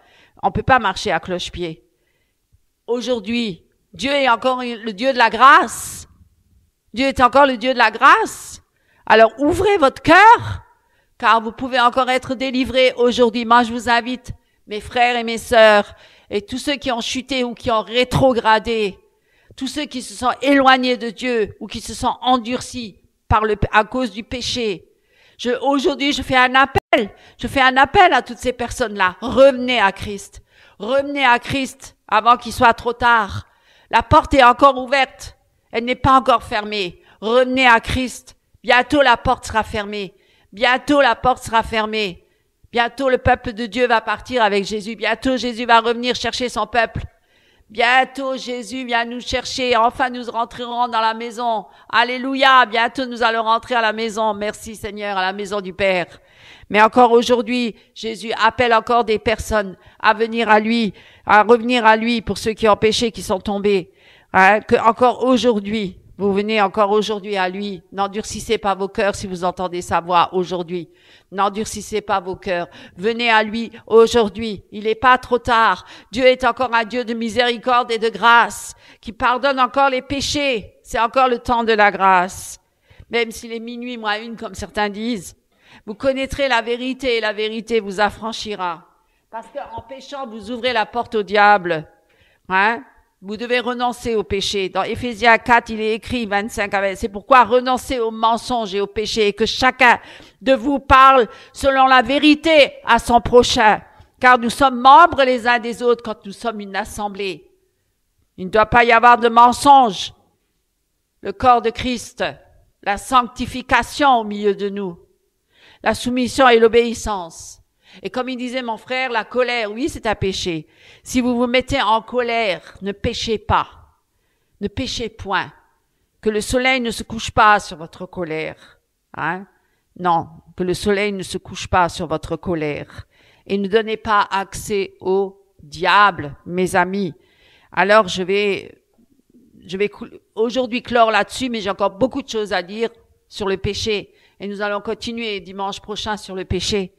on ne peut pas marcher à cloche-pied. Aujourd'hui, Dieu est encore le Dieu de la grâce. Dieu est encore le Dieu de la grâce. Alors, ouvrez votre cœur, car vous pouvez encore être délivrés aujourd'hui. Moi, je vous invite, mes frères et mes sœurs, et tous ceux qui ont chuté ou qui ont rétrogradé, tous ceux qui se sont éloignés de Dieu ou qui se sont endurcis à cause du péché. Aujourd'hui, je fais un appel à toutes ces personnes-là. Revenez à Christ. Revenez à Christ avant qu'il soit trop tard. La porte est encore ouverte. Elle n'est pas encore fermée. Revenez à Christ. Bientôt la porte sera fermée. Bientôt la porte sera fermée. Bientôt le peuple de Dieu va partir avec Jésus. Bientôt Jésus va revenir chercher son peuple. Bientôt Jésus vient nous chercher. Enfin nous rentrerons dans la maison. Alléluia. Bientôt nous allons rentrer à la maison. Merci Seigneur, à la maison du Père. Mais encore aujourd'hui, Jésus appelle encore des personnes à venir à lui, à revenir à lui pour ceux qui ont péché, qui sont tombés. Hein, que encore aujourd'hui, vous venez encore aujourd'hui à lui. N'endurcissez pas vos cœurs si vous entendez sa voix aujourd'hui. N'endurcissez pas vos cœurs. Venez à lui aujourd'hui. Il n'est pas trop tard. Dieu est encore un Dieu de miséricorde et de grâce, qui pardonne encore les péchés. C'est encore le temps de la grâce. Même s'il est minuit, moins une, comme certains disent. Vous connaîtrez la vérité et la vérité vous affranchira. Parce qu'en péchant, vous ouvrez la porte au diable. Hein? Vous devez renoncer au péché. Dans Éphésiens 4, il est écrit 25, c'est pourquoi renoncez au mensonge et au péché et que chacun de vous parle selon la vérité à son prochain. Car nous sommes membres les uns des autres quand nous sommes une assemblée. Il ne doit pas y avoir de mensonge. Le corps de Christ, la sanctification au milieu de nous, la soumission et l'obéissance. Et comme il disait mon frère, la colère, oui, c'est un péché. Si vous vous mettez en colère, ne péchez pas. Ne péchez point. Que le soleil ne se couche pas sur votre colère. Hein? Non, que le soleil ne se couche pas sur votre colère. Et ne donnez pas accès au diable, mes amis. Alors, je vais aujourd'hui clore là-dessus, mais j'ai encore beaucoup de choses à dire sur le péché. Et nous allons continuer dimanche prochain sur le péché.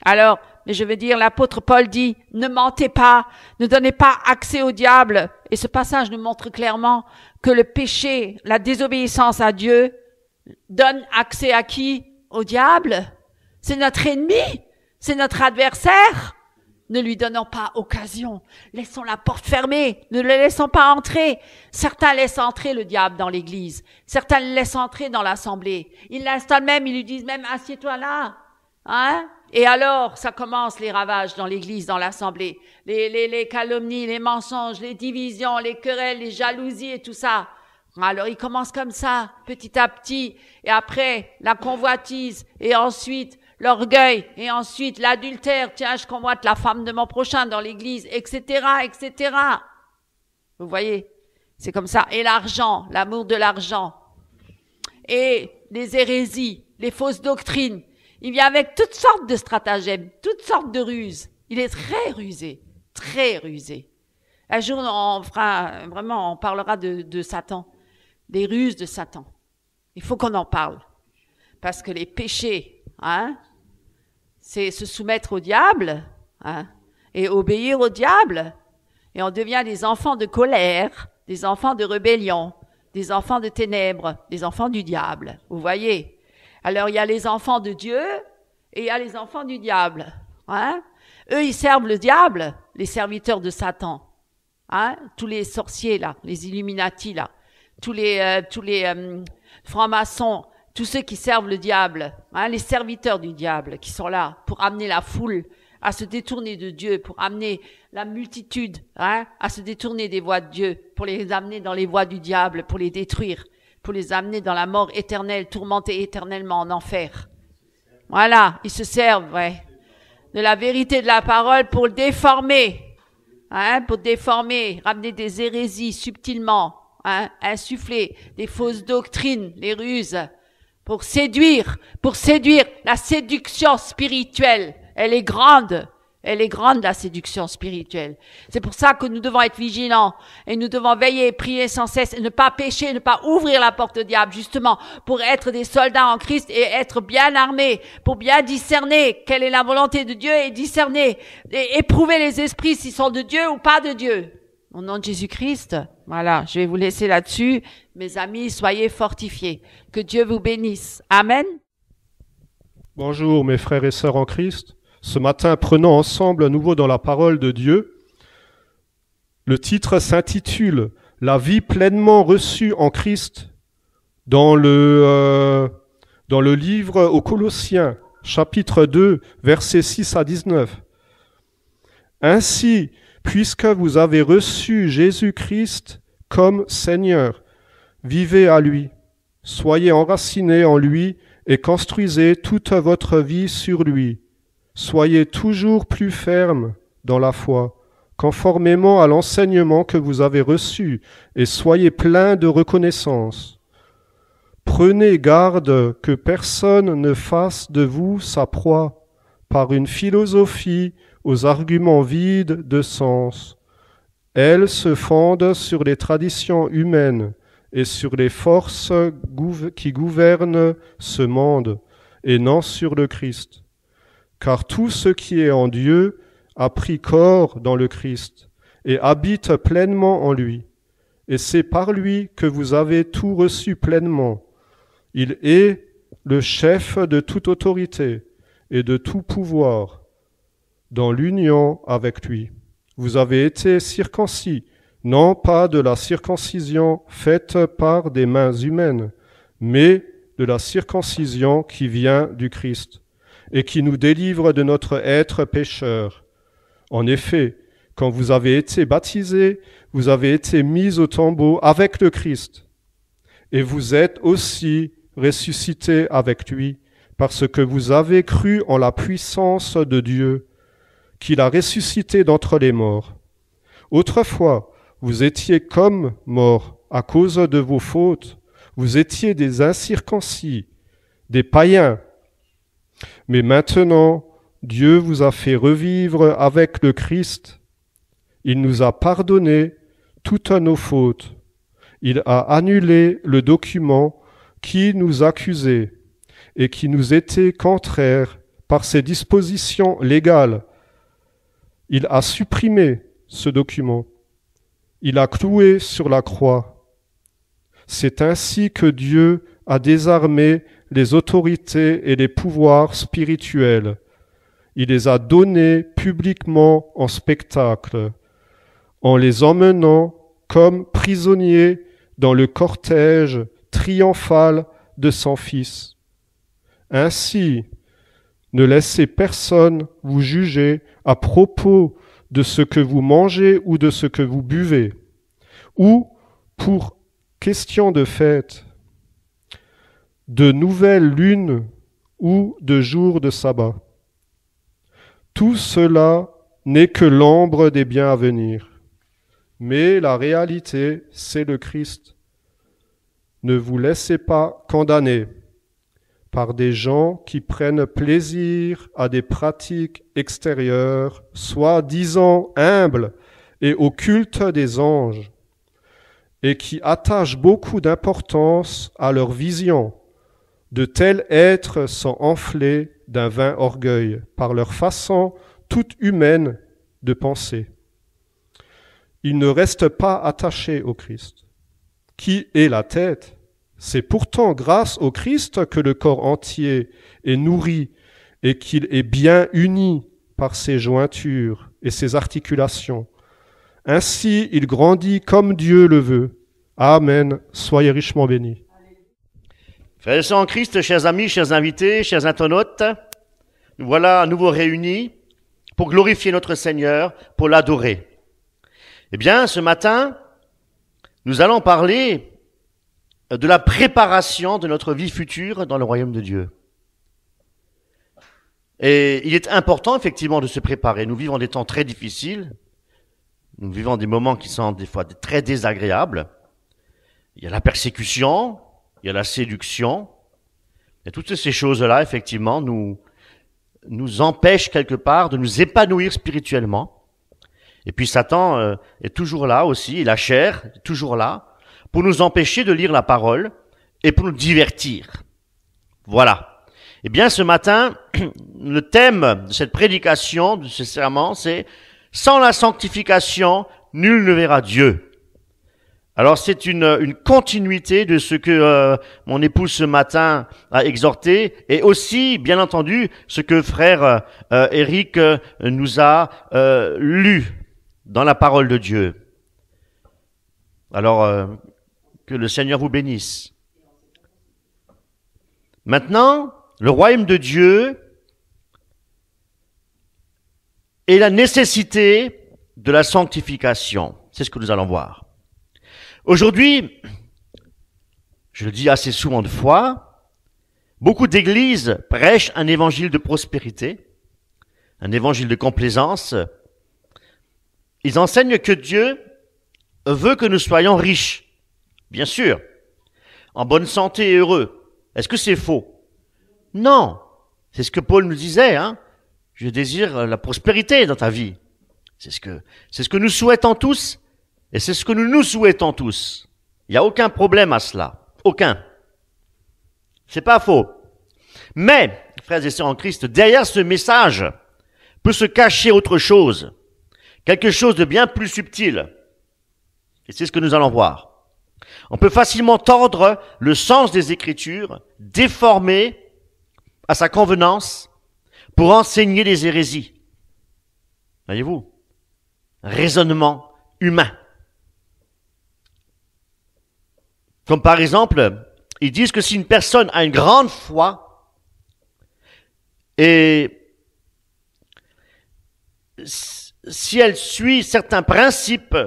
Alors, mais je veux dire, l'apôtre Paul dit, ne mentez pas, ne donnez pas accès au diable. Et ce passage nous montre clairement que le péché, la désobéissance à Dieu, donne accès à qui? Au diable. C'est notre ennemi, c'est notre adversaire. Ne lui donnons pas occasion. Laissons la porte fermée. Ne le laissons pas entrer. Certains laissent entrer le diable dans l'église. Certains le laissent entrer dans l'assemblée. Ils l'installent même, ils lui disent même, assieds-toi là. Hein? Et alors, ça commence les ravages dans l'église, dans l'assemblée. Les calomnies, les mensonges, les divisions, les querelles, les jalousies et tout ça. Alors, il commence comme ça, petit à petit. Et après, la convoitise. Et ensuite, l'orgueil. Et ensuite, l'adultère. Tiens, je convoite la femme de mon prochain dans l'église, etc., etc. Vous voyez? C'est comme ça. Et l'argent, l'amour de l'argent. Et les hérésies, les fausses doctrines. Il vient avec toutes sortes de stratagèmes, toutes sortes de ruses. Il est très rusé, très rusé. Un jour, on parlera de Satan, des ruses de Satan. Il faut qu'on en parle. Parce que les péchés, c'est se soumettre au diable, et obéir au diable. Et on devient des enfants de colère, des enfants de rébellion, des enfants de ténèbres, des enfants du diable. Vous voyez? Alors, il y a les enfants de Dieu et il y a les enfants du diable. Eux, ils servent le diable, les serviteurs de Satan. Tous les sorciers, là, les Illuminati, là, tous les francs-maçons, tous ceux qui servent le diable, les serviteurs du diable qui sont là pour amener la foule à se détourner de Dieu, pour amener la multitude à se détourner des voies de Dieu, pour les amener dans les voies du diable, pour les détruire, pour les amener dans la mort éternelle, tourmentés éternellement en enfer. Voilà, ils se servent de la vérité de la parole pour le déformer, pour déformer, ramener des hérésies subtilement, insuffler des fausses doctrines, les ruses, pour séduire, la séduction spirituelle. Elle est grande la séduction spirituelle. C'est pour ça que nous devons être vigilants et nous devons veiller et prier sans cesse et ne pas pécher, ne pas ouvrir la porte au diable, justement pour être des soldats en Christ et être bien armés, pour bien discerner quelle est la volonté de Dieu et discerner et éprouver les esprits s'ils sont de Dieu ou pas de Dieu. Au nom de Jésus-Christ, voilà, je vais vous laisser là-dessus. Mes amis, soyez fortifiés. Que Dieu vous bénisse. Amen. Bonjour mes frères et sœurs en Christ. Ce matin, prenons ensemble à nouveau dans la parole de Dieu. Le titre s'intitule « La vie pleinement reçue en Christ » dans le livre aux Colossiens, chapitre 2, versets 6 à 19. « Ainsi, puisque vous avez reçu Jésus-Christ comme Seigneur, vivez à lui, soyez enracinés en lui et construisez toute votre vie sur lui. Soyez toujours plus fermes dans la foi, conformément à l'enseignement que vous avez reçu, et soyez pleins de reconnaissance. Prenez garde que personne ne fasse de vous sa proie par une philosophie aux arguments vides de sens. Elles se fondent sur les traditions humaines et sur les forces qui gouvernent ce monde, et non sur le Christ. Car tout ce qui est en Dieu a pris corps dans le Christ et habite pleinement en lui. Et c'est par lui que vous avez tout reçu pleinement. Il est le chef de toute autorité et de tout pouvoir dans l'union avec lui. Vous avez été circoncis, non pas de la circoncision faite par des mains humaines, mais de la circoncision qui vient du Christ et qui nous délivre de notre être pécheur. En effet, quand vous avez été baptisés, vous avez été mis au tombeau avec le Christ, et vous êtes aussi ressuscités avec lui, parce que vous avez cru en la puissance de Dieu, qu'il a ressuscité d'entre les morts. Autrefois, vous étiez comme morts à cause de vos fautes, vous étiez des incirconcis, des païens. Mais maintenant, Dieu vous a fait revivre avec le Christ. Il nous a pardonné toutes nos fautes. Il a annulé le document qui nous accusait et qui nous était contraire par ses dispositions légales. Il a supprimé ce document. Il a cloué sur la croix. C'est ainsi que Dieu a désarmé les autorités et les pouvoirs spirituels. il les a donnés publiquement en spectacle, en les emmenant comme prisonniers dans le cortège triomphal de son Fils. Ainsi, ne laissez personne vous juger à propos de ce que vous mangez ou de ce que vous buvez, ou pour question de fête, de nouvelles lunes ou de jours de sabbat. Tout cela n'est que l'ombre des biens à venir. Mais la réalité, c'est le Christ. Ne vous laissez pas condamner par des gens qui prennent plaisir à des pratiques extérieures, soi-disant humbles et au culte des anges, et qui attachent beaucoup d'importance à leur vision. De tels êtres sont enflés d'un vain orgueil par leur façon toute humaine de penser. Ils ne restent pas attachés au Christ, qui est la tête. C'est pourtant grâce au Christ que le corps entier est nourri et qu'il est bien uni par ses jointures et ses articulations. Ainsi, il grandit comme Dieu le veut. Amen. Soyez richement bénis. Frères et sœurs en Christ, chers amis, chers invités, chers internautes, nous voilà à nouveau réunis pour glorifier notre Seigneur, pour l'adorer. Eh bien, ce matin, nous allons parler de la préparation de notre vie future dans le royaume de Dieu. Et il est important, effectivement, de se préparer. Nous vivons des temps très difficiles. Nous vivons des moments qui sont des fois très désagréables. Il y a la persécution, il y a la séduction. Et toutes ces choses-là, effectivement, nous empêchent quelque part de nous épanouir spirituellement. Et puis Satan est toujours là aussi, et la chair est toujours là, pour nous empêcher de lire la parole et pour nous divertir. Voilà. Eh bien, ce matin, le thème de cette prédication, de ce serment, c'est « Sans la sanctification, nul ne verra Dieu ». Alors, c'est une continuité de ce que mon épouse ce matin a exhorté, et aussi, bien entendu, ce que frère Eric nous a lu dans la parole de Dieu. Alors, que le Seigneur vous bénisse. Maintenant, le royaume de Dieu et la nécessité de la sanctification. C'est ce que nous allons voir. Aujourd'hui, je le dis assez souvent de fois, beaucoup d'églises prêchent un évangile de prospérité, un évangile de complaisance. Ils enseignent que Dieu veut que nous soyons riches. Bien sûr, en bonne santé et heureux. Est-ce que c'est faux? Non. C'est ce que Paul nous disait, hein. Je désire la prospérité dans ta vie. C'est ce que nous souhaitons tous, et c'est ce que nous souhaitons tous. Il n'y a aucun problème à cela. Aucun. C'est pas faux. Mais, frères et sœurs en Christ, derrière ce message peut se cacher autre chose. Quelque chose de bien plus subtil. Et c'est ce que nous allons voir. On peut facilement tordre le sens des Écritures, déformer à sa convenance pour enseigner des hérésies. Voyez-vous? Raisonnement humain. Comme par exemple, ils disent que si une personne a une grande foi et si elle suit certains principes,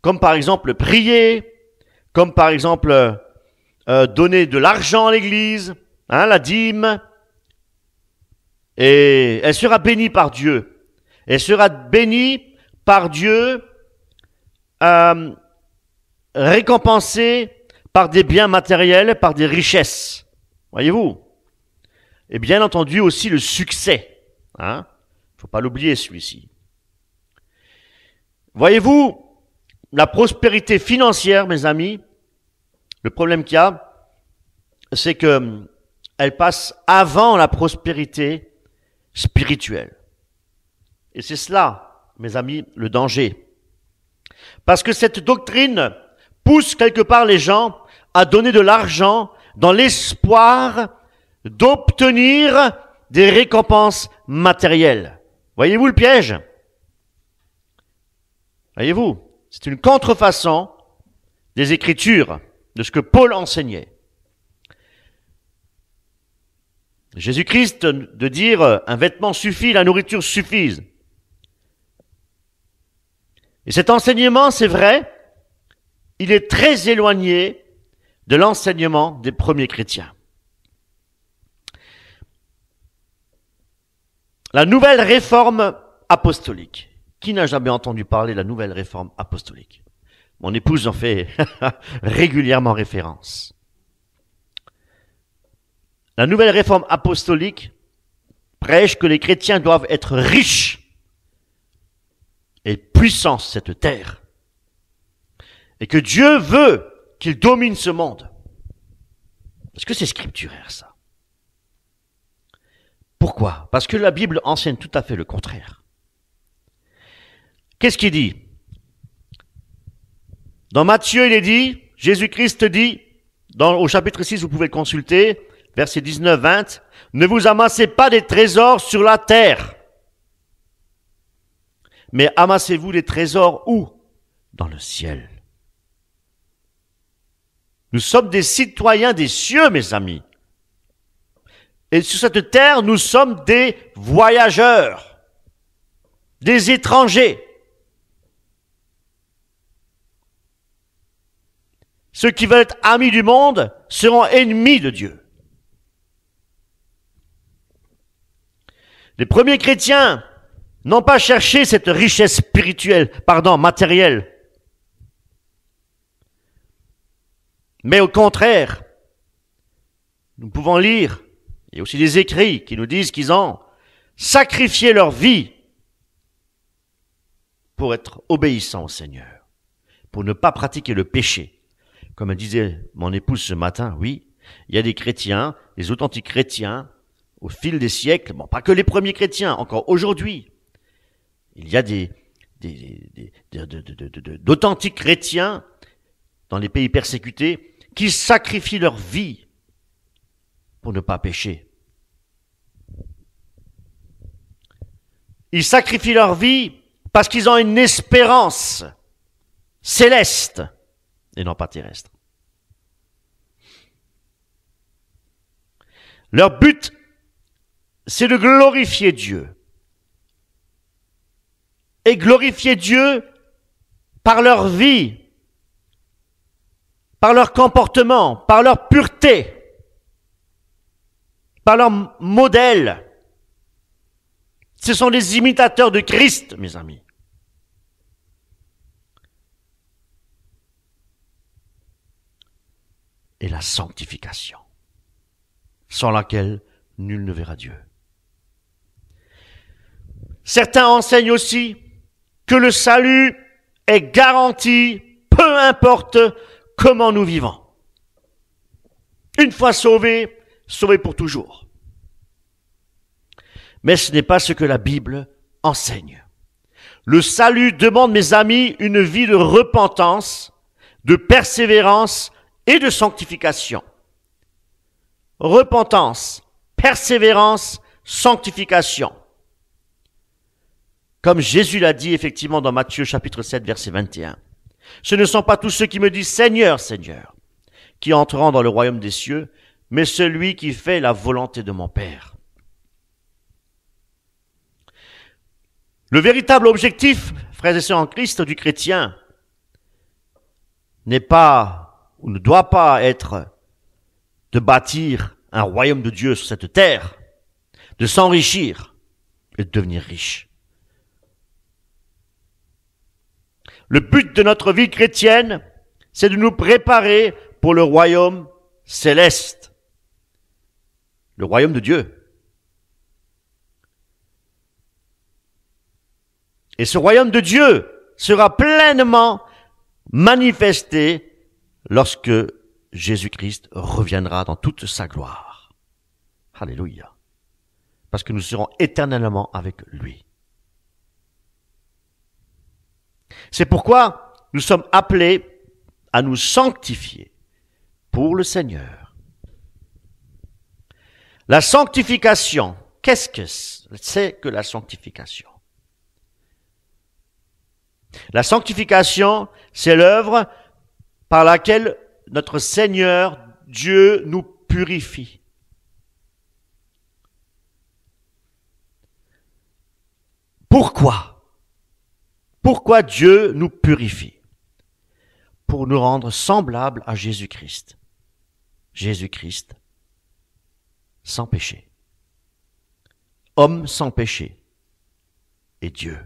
comme par exemple prier, comme par exemple donner de l'argent à l'église, hein, la dîme, et elle sera bénie par Dieu. Elle sera bénie par Dieu, récompensée par des biens matériels, par des richesses. Voyez-vous? Et bien entendu aussi le succès. Hein? Faut pas l'oublier celui-ci. Voyez-vous, la prospérité financière, mes amis, le problème qu'il y a, c'est que elle passe avant la prospérité spirituelle. Et c'est cela, mes amis, le danger. Parce que cette doctrine pousse quelque part les gens à donner de l'argent dans l'espoir d'obtenir des récompenses matérielles. Voyez-vous le piège? Voyez-vous, c'est une contrefaçon des Écritures, de ce que Paul enseignait. Jésus-Christ de dire un vêtement suffit, la nourriture suffise. Et cet enseignement, c'est vrai, il est très éloigné de l'enseignement des premiers chrétiens. La nouvelle réforme apostolique. Qui n'a jamais entendu parler de la nouvelle réforme apostolique? Mon épouse en fait régulièrement référence. La nouvelle réforme apostolique prêche que les chrétiens doivent être riches et puissants sur cette terre. Et que Dieu veut qu'ils dominent ce monde. Est-ce que c'est scripturaire, ça? Pourquoi? Parce que la Bible enseigne tout à fait le contraire. Qu'est-ce qu'il dit? Dans Matthieu, il est dit, Jésus-Christ dit, au chapitre 6, vous pouvez le consulter, versets 19-20, « Ne vous amassez pas des trésors sur la terre, mais amassez-vous des trésors où? Dans le ciel. » Nous sommes des citoyens des cieux, mes amis. Et sur cette terre, nous sommes des voyageurs, des étrangers. Ceux qui veulent être amis du monde seront ennemis de Dieu. Les premiers chrétiens n'ont pas cherché cette richesse matérielle. Mais au contraire, nous pouvons lire, il y a aussi des écrits qui nous disent qu'ils ont sacrifié leur vie pour être obéissants au Seigneur, pour ne pas pratiquer le péché. Comme disait mon épouse ce matin, oui, il y a des chrétiens, des authentiques chrétiens, au fil des siècles, bon, pas que les premiers chrétiens, encore aujourd'hui, il y a d'authentiques chrétiens dans les pays persécutés qui sacrifient leur vie pour ne pas pécher. Ils sacrifient leur vie parce qu'ils ont une espérance céleste et non pas terrestre. Leur but, c'est de glorifier Dieu. Et glorifier Dieu par leur vie, par leur comportement, par leur pureté, par leur modèle. Ce sont des imitateurs de Christ, mes amis. Et la sanctification, sans laquelle nul ne verra Dieu. Certains enseignent aussi que le salut est garanti, peu importe comment nous vivons. Une fois sauvés, sauvés pour toujours. Mais ce n'est pas ce que la Bible enseigne. Le salut demande, mes amis, une vie de repentance, de persévérance et de sanctification. Repentance, persévérance, sanctification. Comme Jésus l'a dit effectivement dans Matthieu chapitre 7, verset 21. Ce ne sont pas tous ceux qui me disent Seigneur, Seigneur, qui entreront dans le royaume des cieux, mais celui qui fait la volonté de mon Père. Le véritable objectif, frères et sœurs en Christ, du chrétien, n'est pas, ou ne doit pas être de bâtir un royaume de Dieu sur cette terre, de s'enrichir et de devenir riche. Le but de notre vie chrétienne, c'est de nous préparer pour le royaume céleste, le royaume de Dieu. Et ce royaume de Dieu sera pleinement manifesté lorsque Jésus-Christ reviendra dans toute sa gloire. Alléluia. Parce que nous serons éternellement avec lui. C'est pourquoi nous sommes appelés à nous sanctifier pour le Seigneur. La sanctification qu'est-ce que c'est que la sanctification? La sanctification, c'est l'œuvre par laquelle notre Seigneur, Dieu, nous purifie. Pourquoi? Pourquoi Dieu nous purifie? Pour nous rendre semblables à Jésus-Christ. Jésus-Christ sans péché. Homme sans péché. Et Dieu.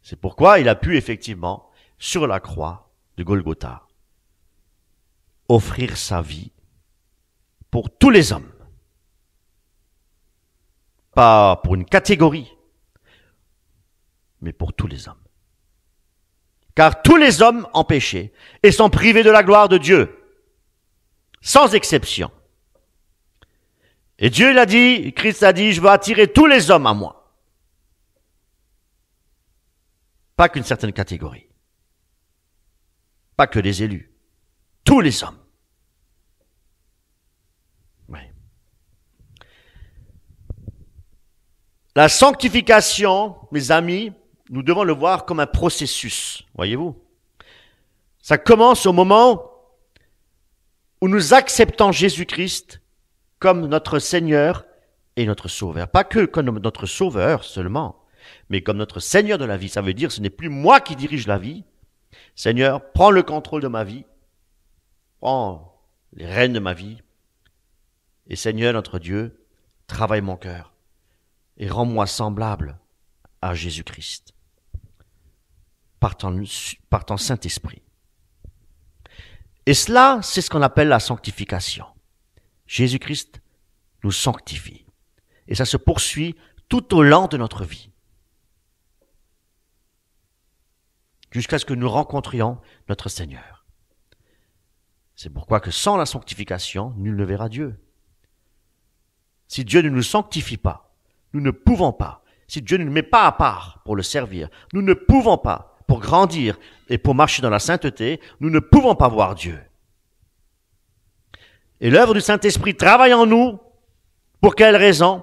C'est pourquoi il a pu effectivement, sur la croix de Golgotha, offrir sa vie pour tous les hommes. Pas pour une catégorie, mais pour tous les hommes. Car tous les hommes ont péché et sont privés de la gloire de Dieu, sans exception. Et Dieu l'a dit, Christ a dit, je veux attirer tous les hommes à moi. Pas qu'une certaine catégorie. Pas que les élus. Tous les hommes. Oui. La sanctification, mes amis, nous devons le voir comme un processus, voyez-vous. Ça commence au moment où nous acceptons Jésus-Christ comme notre Seigneur et notre Sauveur. Pas que comme notre Sauveur seulement, mais comme notre Seigneur de la vie. Ça veut dire que ce n'est plus moi qui dirige la vie. Seigneur, prends le contrôle de ma vie. Prends les rênes de ma vie. Et Seigneur, notre Dieu, travaille mon cœur et rends-moi semblable à Jésus-Christ par ton Saint-Esprit. Et cela, c'est ce qu'on appelle la sanctification. Jésus-Christ nous sanctifie. Et ça se poursuit tout au long de notre vie. Jusqu'à ce que nous rencontrions notre Seigneur. C'est pourquoi que sans la sanctification, nul ne verra Dieu. Si Dieu ne nous sanctifie pas, nous ne pouvons pas. Si Dieu ne nous met pas à part pour le servir, nous ne pouvons pas. Pour grandir et pour marcher dans la sainteté, nous ne pouvons pas voir Dieu. Et l'œuvre du Saint-Esprit travaille en nous. Pour quelle raison?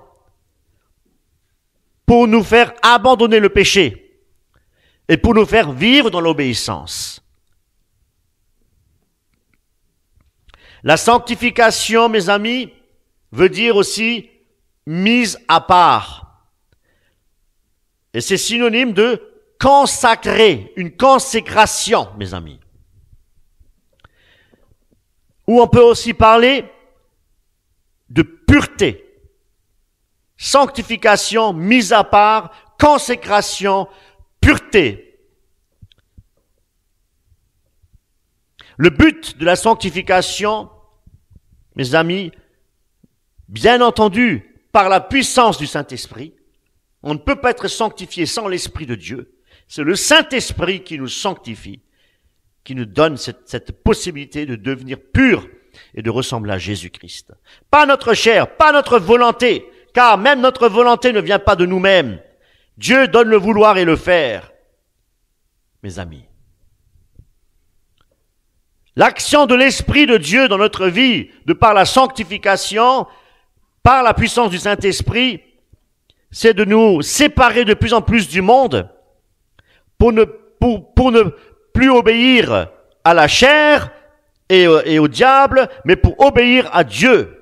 Pour nous faire abandonner le péché et pour nous faire vivre dans l'obéissance. La sanctification, mes amis, veut dire aussi mise à part. Et c'est synonyme de consacrer, une consécration, mes amis. Ou on peut aussi parler de pureté. Sanctification, mise à part, consécration, pureté. Le but de la sanctification, mes amis, bien entendu, par la puissance du Saint-Esprit, on ne peut pas être sanctifié sans l'Esprit de Dieu. C'est le Saint-Esprit qui nous sanctifie, qui nous donne cette possibilité de devenir pur et de ressembler à Jésus-Christ. Pas notre chair, pas notre volonté, car même notre volonté ne vient pas de nous-mêmes. Dieu donne le vouloir et le faire. Mes amis, l'action de l'Esprit de Dieu dans notre vie, de par la sanctification, par la puissance du Saint-Esprit, c'est de nous séparer de plus en plus du monde pour ne plus obéir à la chair et au diable, mais pour obéir à Dieu.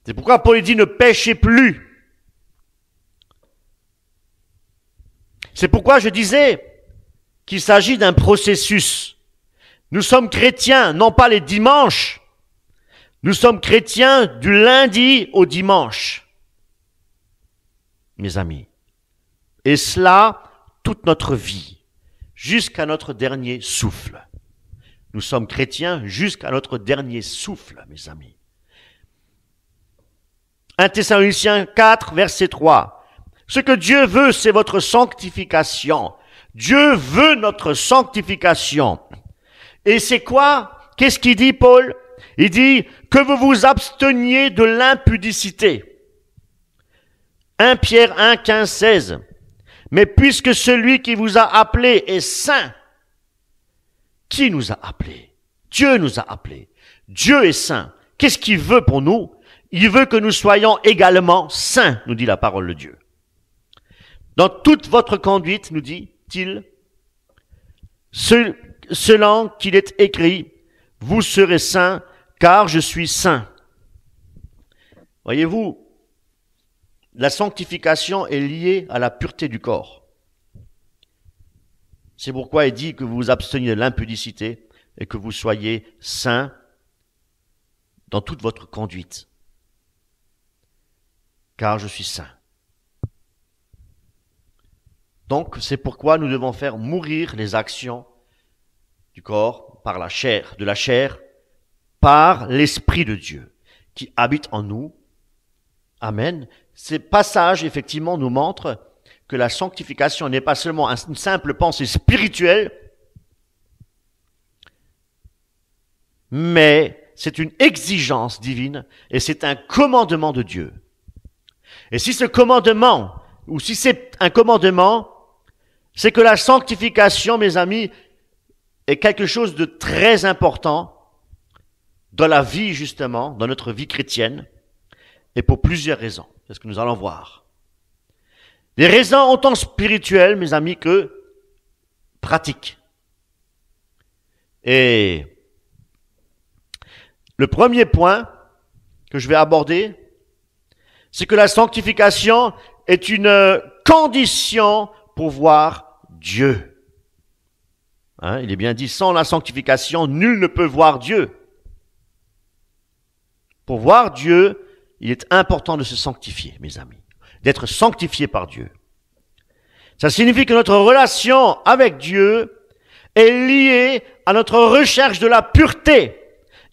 C'est pourquoi Paul dit ne péchez plus. C'est pourquoi je disais qu'il s'agit d'un processus. Nous sommes chrétiens, non pas les dimanches. Nous sommes chrétiens du lundi au dimanche. Mes amis. Et cela, toute notre vie, jusqu'à notre dernier souffle. Nous sommes chrétiens jusqu'à notre dernier souffle, mes amis. 1 Thessaloniciens 4, verset 3. Ce que Dieu veut, c'est votre sanctification. Dieu veut notre sanctification. Et c'est quoi? Qu'est-ce qu'il dit, Paul? Il dit que vous vous absteniez de l'impudicité. 1 Pierre 1, 15, 16. Mais puisque celui qui vous a appelé est saint, qui nous a appelés? Dieu nous a appelés. Dieu est saint. Qu'est-ce qu'il veut pour nous? Il veut que nous soyons également saints, nous dit la parole de Dieu. Dans toute votre conduite, nous dit-il, selon qu'il est écrit, vous serez saints, car je suis saint. Voyez-vous, la sanctification est liée à la pureté du corps. C'est pourquoi il dit que vous vous absteniez de l'impudicité et que vous soyez saints dans toute votre conduite. Car je suis saint. Donc, c'est pourquoi nous devons faire mourir les actions du corps par la chair, de la chair, par l'Esprit de Dieu qui habite en nous. Amen. Ces passages, effectivement, nous montrent que la sanctification n'est pas seulement une simple pensée spirituelle, mais c'est une exigence divine et c'est un commandement de Dieu. Et si ce commandement, ou si c'est un commandement, c'est que la sanctification, mes amis, est quelque chose de très important dans la vie, justement, dans notre vie chrétienne, et pour plusieurs raisons. C'est ce que nous allons voir. Les raisons autant spirituelles, mes amis, que pratiques. Et le premier point que je vais aborder, c'est que la sanctification est une condition pour voir Dieu. Hein, il est bien dit, sans la sanctification, nul ne peut voir Dieu. Pour voir Dieu, il est important de se sanctifier, mes amis, d'être sanctifié par Dieu. Ça signifie que notre relation avec Dieu est liée à notre recherche de la pureté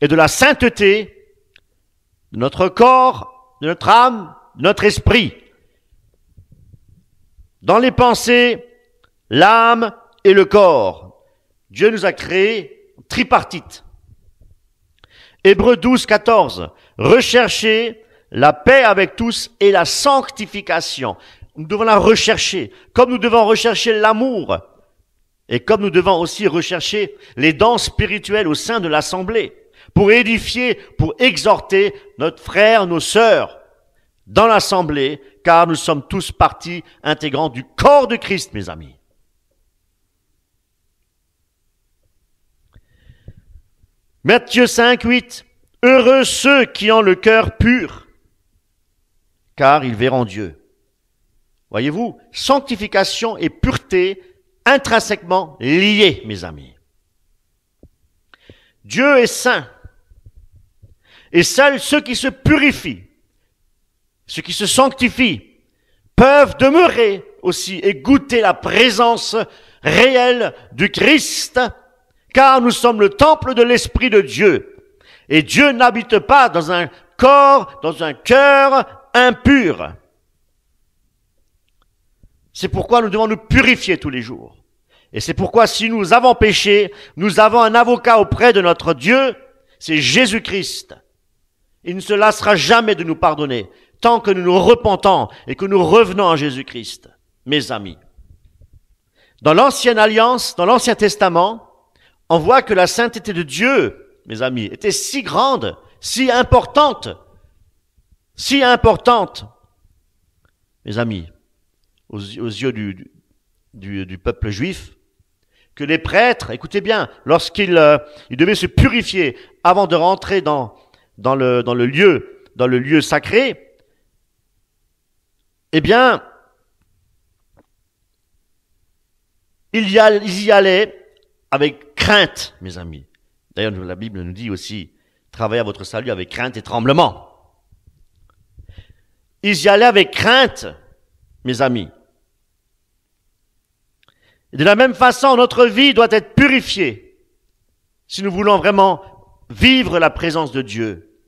et de la sainteté de notre corps, de notre âme, de notre esprit. Dans les pensées, l'âme et le corps. Dieu nous a créés tripartite. Hébreux 12, 14. Recherchez la paix avec tous et la sanctification. Nous devons la rechercher, comme nous devons rechercher l'amour, et comme nous devons aussi rechercher les dons spirituels au sein de l'assemblée, pour édifier, pour exhorter notre frère, nos sœurs, dans l'assemblée, car nous sommes tous partie intégrante du corps de Christ, mes amis. Matthieu 5, 8. Heureux ceux qui ont le cœur pur, car ils verront Dieu. Voyez-vous, sanctification et pureté intrinsèquement liées, mes amis. Dieu est saint, et seuls ceux qui se purifient, ceux qui se sanctifient, peuvent demeurer aussi et goûter la présence réelle du Christ, car nous sommes le temple de l'Esprit de Dieu. Et Dieu n'habite pas dans un corps, dans un cœur impur. C'est pourquoi nous devons nous purifier tous les jours. Et c'est pourquoi si nous avons péché, nous avons un avocat auprès de notre Dieu, c'est Jésus-Christ. Il ne se lassera jamais de nous pardonner, tant que nous nous repentons et que nous revenons à Jésus-Christ, mes amis. Dans l'Ancienne Alliance, dans l'Ancien Testament, on voit que la sainteté de Dieu, mes amis, était si grande, si importante, mes amis, aux yeux du peuple juif, que les prêtres, écoutez bien, lorsqu'ils devaient se purifier avant de rentrer dans le lieu sacré, eh bien, ils y allaient avec crainte, mes amis. D'ailleurs, la Bible nous dit aussi, travaillez à votre salut avec crainte et tremblement. Ils y allaient avec crainte, mes amis. Et de la même façon, notre vie doit être purifiée si nous voulons vraiment vivre la présence de Dieu.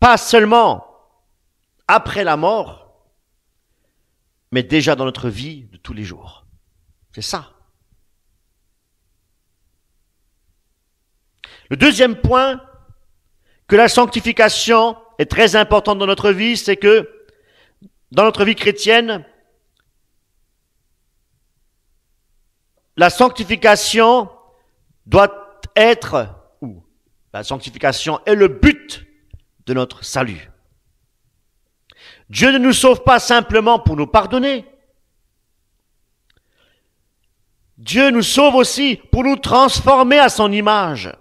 Pas seulement après la mort, mais déjà dans notre vie de tous les jours. C'est ça. Le deuxième point, que la sanctification est très importante dans notre vie, c'est que dans notre vie chrétienne, la sanctification doit être La sanctification est le but de notre salut. Dieu ne nous sauve pas simplement pour nous pardonner. Dieu nous sauve aussi pour nous transformer à son image.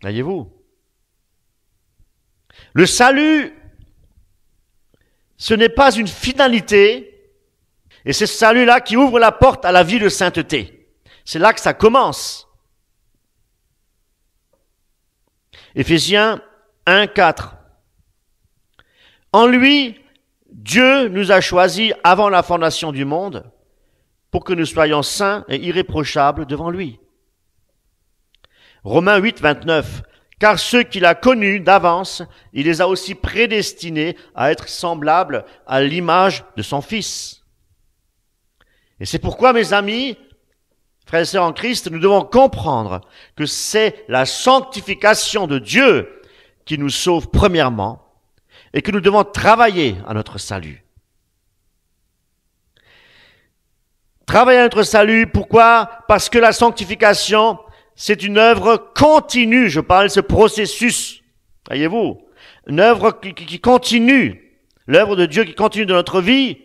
Voyez-vous? Le salut, ce n'est pas une finalité, et c'est ce salut-là qui ouvre la porte à la vie de sainteté. C'est là que ça commence. Éphésiens 1, 4. En lui, Dieu nous a choisis avant la fondation du monde pour que nous soyons saints et irréprochables devant lui. Romains 8, 29. Car ceux qu'il a connus d'avance, il les a aussi prédestinés à être semblables à l'image de son Fils. Et c'est pourquoi, mes amis, frères et sœurs en Christ, nous devons comprendre que c'est la sanctification de Dieu qui nous sauve premièrement et que nous devons travailler à notre salut. Travailler à notre salut, pourquoi? Parce que la sanctification, c'est une œuvre continue, je parle de ce processus, voyez-vous, une œuvre qui continue, l'œuvre de Dieu qui continue dans notre vie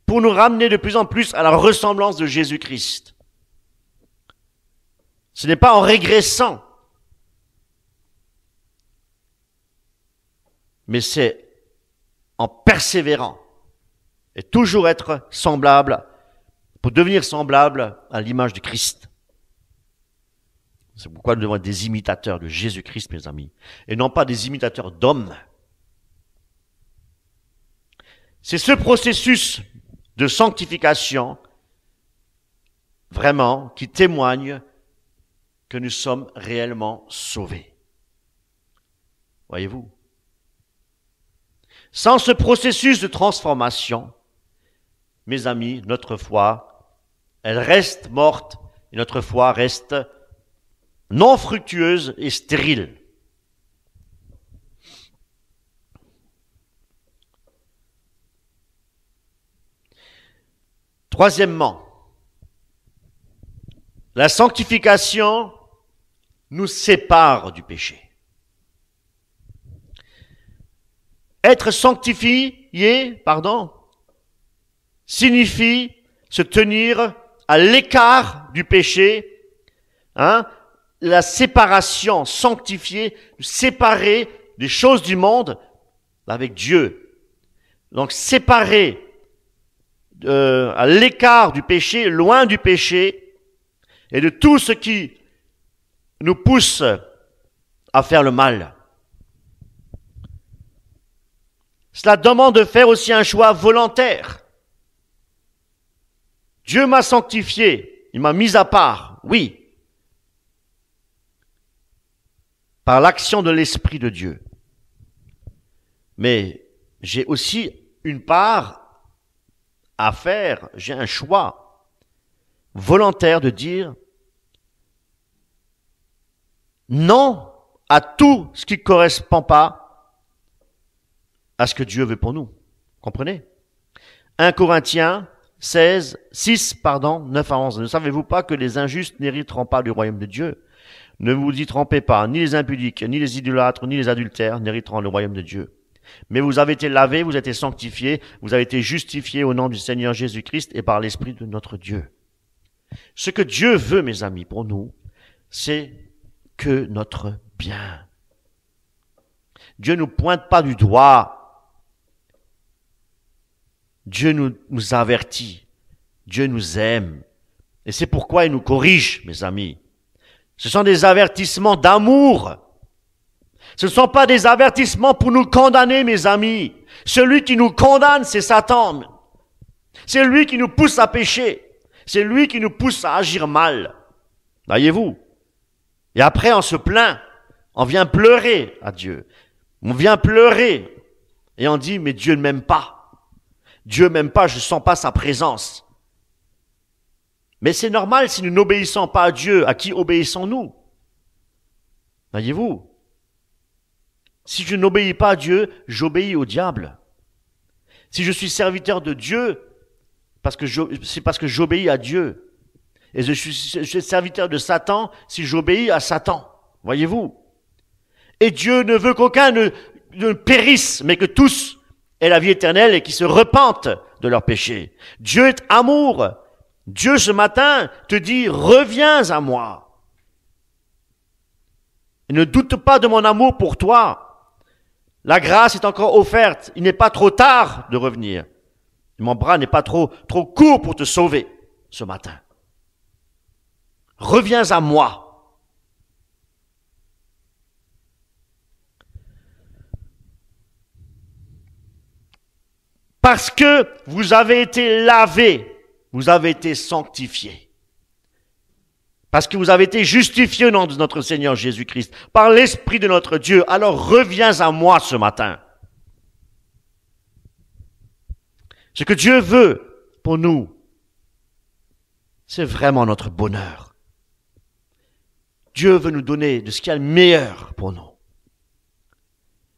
pour nous ramener de plus en plus à la ressemblance de Jésus-Christ. Ce n'est pas en régressant, mais c'est en persévérant et toujours être semblable, pour devenir semblable à l'image de Christ. C'est pourquoi nous devons être des imitateurs de Jésus-Christ, mes amis, et non pas des imitateurs d'hommes. C'est ce processus de sanctification, vraiment, qui témoigne que nous sommes réellement sauvés. Voyez-vous? Sans ce processus de transformation, mes amis, notre foi, elle reste morte, et notre foi reste non fructueuse et stérile. Troisièmement, la sanctification nous sépare du péché. Être sanctifié, signifie se tenir à l'écart du péché, la séparation, sanctifier, séparer des choses du monde avec Dieu. Donc séparer à l'écart du péché, loin du péché et de tout ce qui nous pousse à faire le mal. Cela demande de faire aussi un choix volontaire. Dieu m'a sanctifié, il m'a mis à part, oui, par l'action de l'Esprit de Dieu. Mais j'ai aussi une part à faire, j'ai un choix volontaire de dire non à tout ce qui ne correspond pas à ce que Dieu veut pour nous. Comprenez? 1 Corinthiens 6, 9 à 11. Ne savez-vous pas que les injustes n'hériteront pas du royaume de Dieu? Ne vous y trompez pas, ni les impudiques, ni les idolâtres, ni les adultères n'hériteront le royaume de Dieu. Mais vous avez été lavés, vous avez été sanctifiés, vous avez été justifiés au nom du Seigneur Jésus-Christ et par l'Esprit de notre Dieu. Ce que Dieu veut, mes amis, pour nous, c'est que notre bien. Dieu ne nous pointe pas du doigt. Dieu nous avertit. Dieu nous aime. Et c'est pourquoi il nous corrige, mes amis. Ce sont des avertissements d'amour. Ce ne sont pas des avertissements pour nous condamner, mes amis. Celui qui nous condamne, c'est Satan. C'est lui qui nous pousse à pécher. C'est lui qui nous pousse à agir mal. Voyez-vous? Et après, on se plaint. On vient pleurer à Dieu. On vient pleurer. Et on dit, mais Dieu ne m'aime pas. Dieu ne m'aime pas, je ne sens pas sa présence. Mais c'est normal si nous n'obéissons pas à Dieu. À qui obéissons-nous? Voyez-vous? Si je n'obéis pas à Dieu, j'obéis au diable. Si je suis serviteur de Dieu, c'est parce que j'obéis à Dieu. Et je suis serviteur de Satan si j'obéis à Satan. Voyez-vous? Et Dieu ne veut qu'aucun ne périsse, mais que tous aient la vie éternelle et qu'ils se repentent de leurs péchés. Dieu est amour. Dieu, ce matin, te dit, reviens à moi. Et ne doute pas de mon amour pour toi. La grâce est encore offerte. Il n'est pas trop tard de revenir. Mon bras n'est pas trop court pour te sauver ce matin. Reviens à moi. Parce que vous avez été lavés, vous avez été sanctifiés. Parce que vous avez été justifiés au nom de notre Seigneur Jésus-Christ, par l'Esprit de notre Dieu. Alors reviens à moi ce matin. Ce que Dieu veut pour nous, c'est vraiment notre bonheur. Dieu veut nous donner de ce qu'il y a de meilleur pour nous.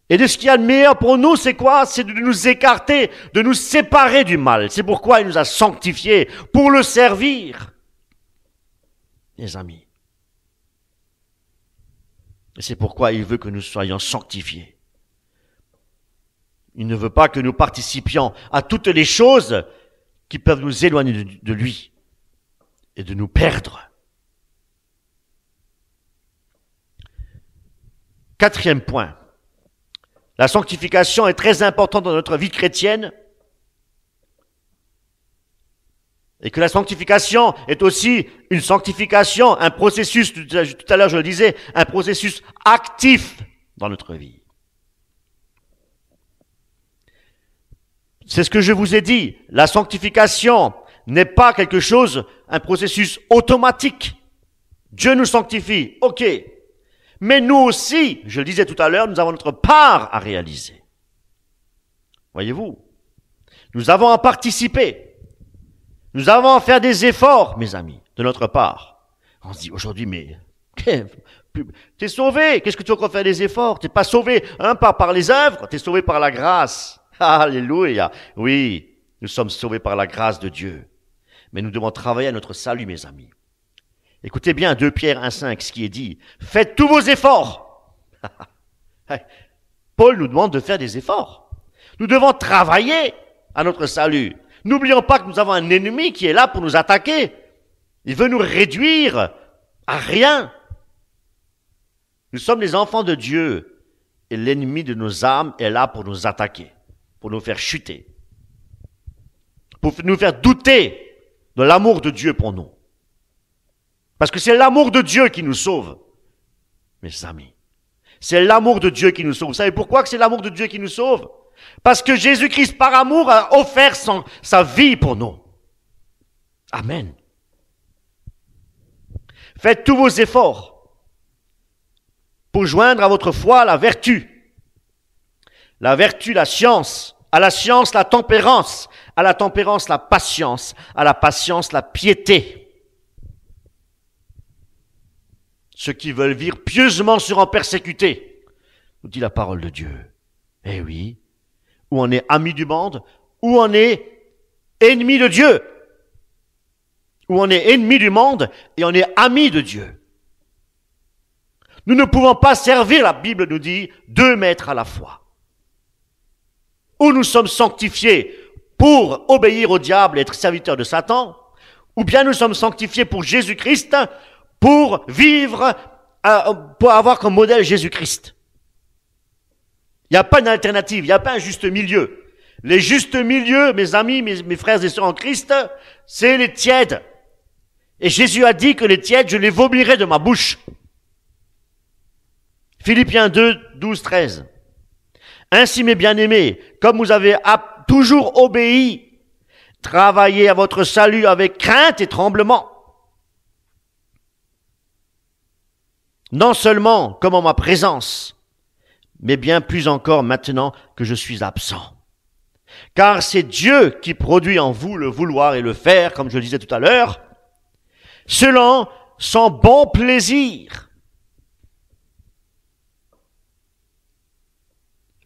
Et de ce qu'il y a de meilleur pour nous, c'est quoi? C'est de nous écarter, de nous séparer du mal. C'est pourquoi il nous a sanctifiés, pour le servir. Les amis. Et c'est pourquoi il veut que nous soyons sanctifiés. Il ne veut pas que nous participions à toutes les choses qui peuvent nous éloigner de lui et de nous perdre. Quatrième point. La sanctification est très importante dans notre vie chrétienne et que la sanctification est aussi une sanctification, un processus, tout à l'heure je le disais, un processus actif dans notre vie. C'est ce que je vous ai dit, la sanctification n'est pas quelque chose, un processus automatique. Dieu nous sanctifie, ok. Mais nous aussi, je le disais tout à l'heure, nous avons notre part à réaliser. Voyez-vous, nous avons à participer. Nous avons à faire des efforts, mes amis, de notre part. On se dit aujourd'hui, mais t'es sauvé, qu'est-ce que tu vas encore faire des efforts? T'es pas sauvé, par les œuvres, t'es sauvé par la grâce. Alléluia. Oui, nous sommes sauvés par la grâce de Dieu. Mais nous devons travailler à notre salut, mes amis. Écoutez bien 2 Pierre 1,5, ce qui est dit. Faites tous vos efforts. Paul nous demande de faire des efforts. Nous devons travailler à notre salut. N'oublions pas que nous avons un ennemi qui est là pour nous attaquer. Il veut nous réduire à rien. Nous sommes les enfants de Dieu et l'ennemi de nos âmes est là pour nous attaquer, pour nous faire chuter, pour nous faire douter de l'amour de Dieu pour nous. Parce que c'est l'amour de Dieu qui nous sauve, mes amis. C'est l'amour de Dieu qui nous sauve. Vous savez pourquoi que c'est l'amour de Dieu qui nous sauve? Parce que Jésus-Christ, par amour, a offert sa vie pour nous. Amen. Faites tous vos efforts pour joindre à votre foi la vertu. La vertu, la science. À la science, la tempérance. À la tempérance, la patience. À la patience, la piété. Ceux qui veulent vivre pieusement seront persécutés, nous dit la parole de Dieu. Eh oui, ou on est ami du monde, ou on est ennemi de Dieu. Ou on est ennemi du monde et on est ami de Dieu. Nous ne pouvons pas servir, la Bible nous dit, 2 maîtres à la fois. Ou nous sommes sanctifiés pour obéir au diable et être serviteurs de Satan, ou bien nous sommes sanctifiés pour Jésus-Christ, pour vivre, pour avoir comme modèle Jésus-Christ. Il n'y a pas d'alternative, il n'y a pas un juste milieu. Les justes milieux, mes amis, mes frères et sœurs en Christ, c'est les tièdes. Et Jésus a dit que les tièdes, je les vomirai de ma bouche. Philippiens 2, 12, 13. Ainsi, mes bien-aimés, comme vous avez toujours obéi, travaillez à votre salut avec crainte et tremblement. Non seulement comme en ma présence, mais bien plus encore maintenant que je suis absent. Car c'est Dieu qui produit en vous le vouloir et le faire, comme je le disais tout à l'heure, selon son bon plaisir.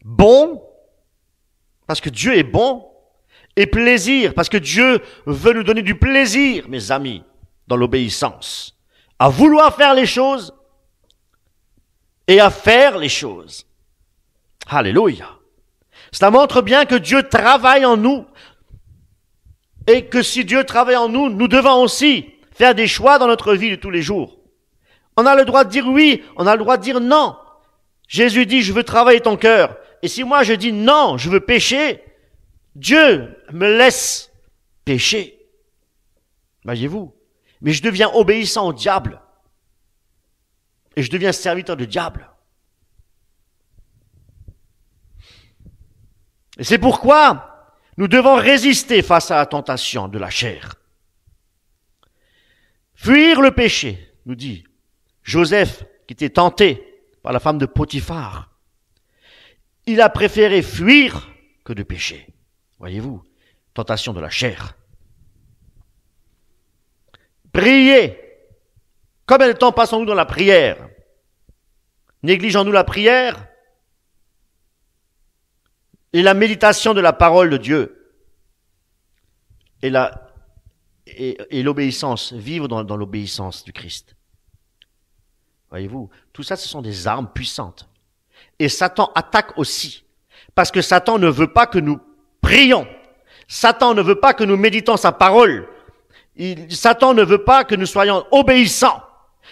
Bon, parce que Dieu est bon, et plaisir, parce que Dieu veut nous donner du plaisir, mes amis. dans l'obéissance, à vouloir faire les choses et à faire les choses. Alléluia. Cela montre bien que Dieu travaille en nous et que si Dieu travaille en nous, nous devons aussi faire des choix dans notre vie de tous les jours. On a le droit de dire oui, on a le droit de dire non. Jésus dit, je veux travailler ton cœur. Et si moi je dis non, je veux pécher, Dieu me laisse pécher. Voyez-vous? Mais je deviens obéissant au diable. Et je deviens serviteur du diable. Et c'est pourquoi nous devons résister face à la tentation de la chair. Fuir le péché, nous dit Joseph, qui était tenté par la femme de Potiphar. Il a préféré fuir que de pécher. Voyez-vous, tentation de la chair. Prier. Combien de temps passons-nous dans la prière? Négligeons-nous la prière et la méditation de la parole de Dieu et l'obéissance, vivre dans l'obéissance du Christ. Voyez-vous, tout ça, ce sont des armes puissantes. Et Satan attaque aussi, parce que Satan ne veut pas que nous prions. Satan ne veut pas que nous méditons sa parole. Satan ne veut pas que nous soyons obéissants,